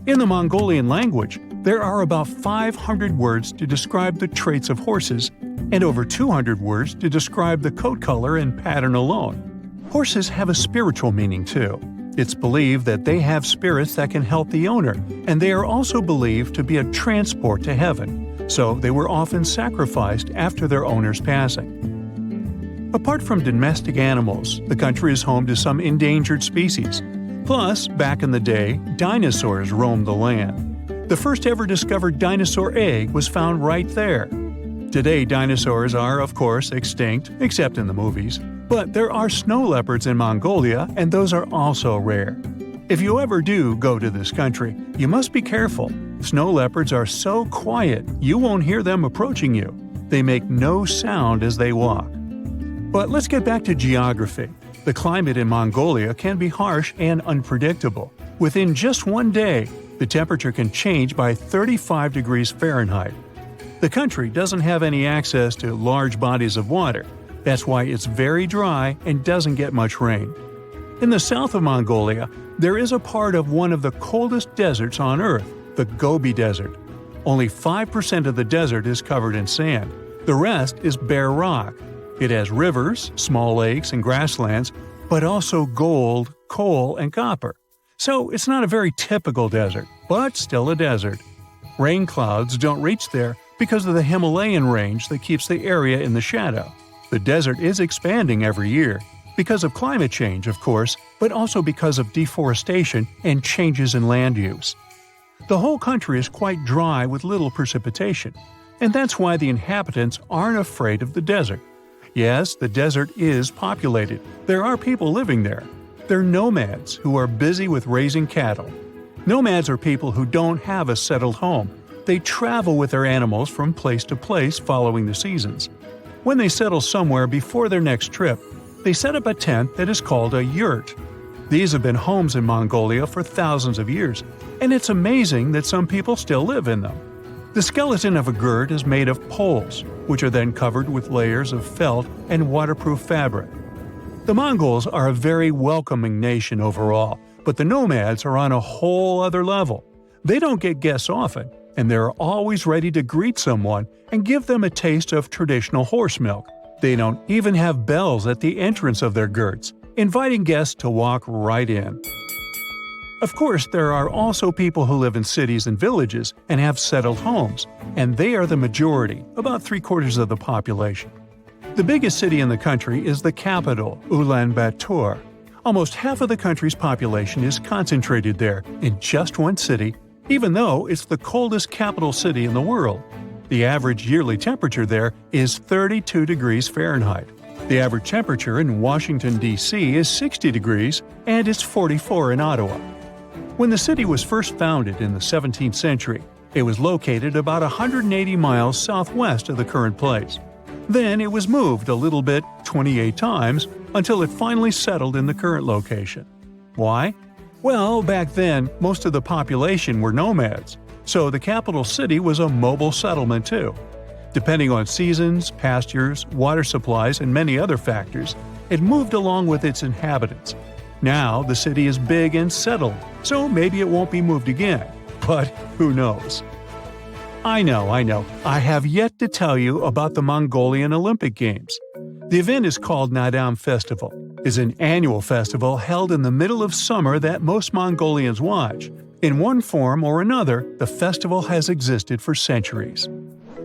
In the Mongolian language, there are about 500 words to describe the traits of horses, and over 200 words to describe the coat color and pattern alone. Horses have a spiritual meaning too. It's believed that they have spirits that can help the owner, and they are also believed to be a transport to heaven. So they were often sacrificed after their owner's passing. Apart from domestic animals, the country is home to some endangered species. Plus, back in the day, dinosaurs roamed the land. The first ever discovered dinosaur egg was found right there. Today, dinosaurs are, of course, extinct, except in the movies. But there are snow leopards in Mongolia, and those are also rare. If you ever do go to this country, you must be careful. Snow leopards are so quiet, you won't hear them approaching you. They make no sound as they walk. But let's get back to geography. The climate in Mongolia can be harsh and unpredictable. Within just one day, the temperature can change by 35 degrees Fahrenheit. The country doesn't have any access to large bodies of water. That's why it's very dry and doesn't get much rain. In the south of Mongolia, there is a part of one of the coldest deserts on Earth, the Gobi Desert. Only 5% of the desert is covered in sand. The rest is bare rock. It has rivers, small lakes, and grasslands, but also gold, coal, and copper. So it's not a very typical desert, but still a desert. Rain clouds don't reach there because of the Himalayan range that keeps the area in the shadow. The desert is expanding every year, because of climate change, of course, but also because of deforestation and changes in land use. The whole country is quite dry with little precipitation, and that's why the inhabitants aren't afraid of the desert. Yes, the desert is populated. There are people living there. They're nomads who are busy with raising cattle. Nomads are people who don't have a settled home. They travel with their animals from place to place following the seasons. When they settle somewhere before their next trip, they set up a tent that is called a yurt. These have been homes in Mongolia for thousands of years, and it's amazing that some people still live in them. The skeleton of a yurt is made of poles, which are then covered with layers of felt and waterproof fabric. The Mongols are a very welcoming nation overall, but the nomads are on a whole other level. They don't get guests often, and they're always ready to greet someone and give them a taste of traditional horse milk. They don't even have bells at the entrance of their yurts, inviting guests to walk right in. Of course, there are also people who live in cities and villages and have settled homes, and they are the majority, about 3/4 of the population. The biggest city in the country is the capital, Ulaanbaatar. Almost half of the country's population is concentrated there in just one city, even though it's the coldest capital city in the world. The average yearly temperature there is 32 degrees Fahrenheit. The average temperature in Washington, D.C. is 60 degrees, and it's 44 in Ottawa. When the city was first founded in the 17th century, it was located about 180 miles southwest of the current place. Then it was moved a little bit 28 times until it finally settled in the current location. Why? Well, back then, most of the population were nomads, so the capital city was a mobile settlement too. Depending on seasons, pastures, water supplies, and many other factors, it moved along with its inhabitants. Now the city is big and settled, so maybe it won't be moved again. But who knows? I know, I have yet to tell you about the Mongolian Olympic Games. The event is called Nadam Festival. It's an annual festival held in the middle of summer that most Mongolians watch. In one form or another, the festival has existed for centuries.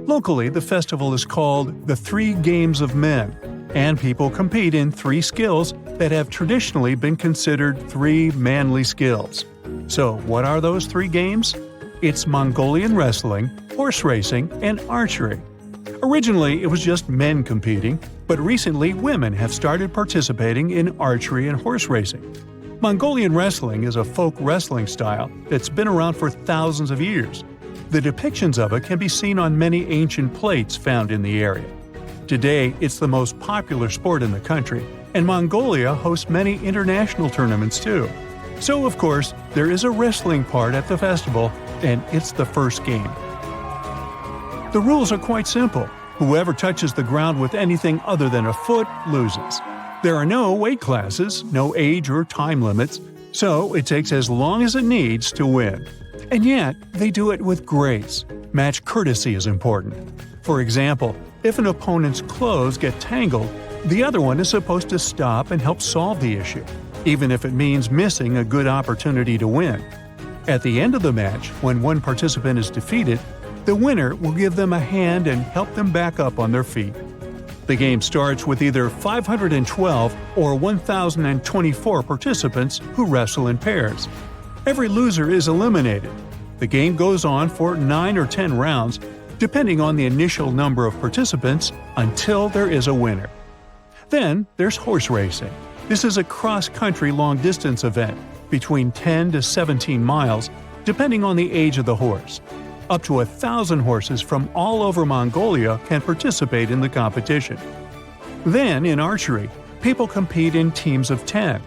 Locally, the festival is called the 3 Games of Men, and people compete in 3 skills that have traditionally been considered 3 manly skills. So, what are those 3 games? It's Mongolian wrestling, horse racing, and archery. Originally, it was just men competing, but recently women have started participating in archery and horse racing. Mongolian wrestling is a folk wrestling style that's been around for thousands of years. The depictions of it can be seen on many ancient plates found in the area. Today, it's the most popular sport in the country, and Mongolia hosts many international tournaments too. So, of course, there is a wrestling part at the festival, and it's the first game. The rules are quite simple. Whoever touches the ground with anything other than a foot loses. There are no weight classes, no age or time limits, so it takes as long as it needs to win. And yet, they do it with grace. Match courtesy is important. For example, if an opponent's clothes get tangled, the other one is supposed to stop and help solve the issue, even if it means missing a good opportunity to win. At the end of the match, when one participant is defeated, the winner will give them a hand and help them back up on their feet. The game starts with either 512 or 1,024 participants who wrestle in pairs. Every loser is eliminated. The game goes on for 9 or 10 rounds, depending on the initial number of participants, until there is a winner. Then there's horse racing. This is a cross-country long-distance event, between 10 to 17 miles, depending on the age of the horse. Up to 1,000 horses from all over Mongolia can participate in the competition. Then, in archery, people compete in teams of 10.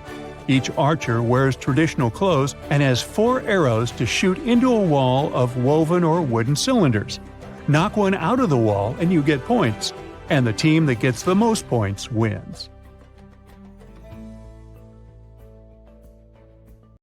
Each archer wears traditional clothes and has 4 arrows to shoot into a wall of woven or wooden cylinders. Knock one out of the wall and you get points, and the team that gets the most points wins.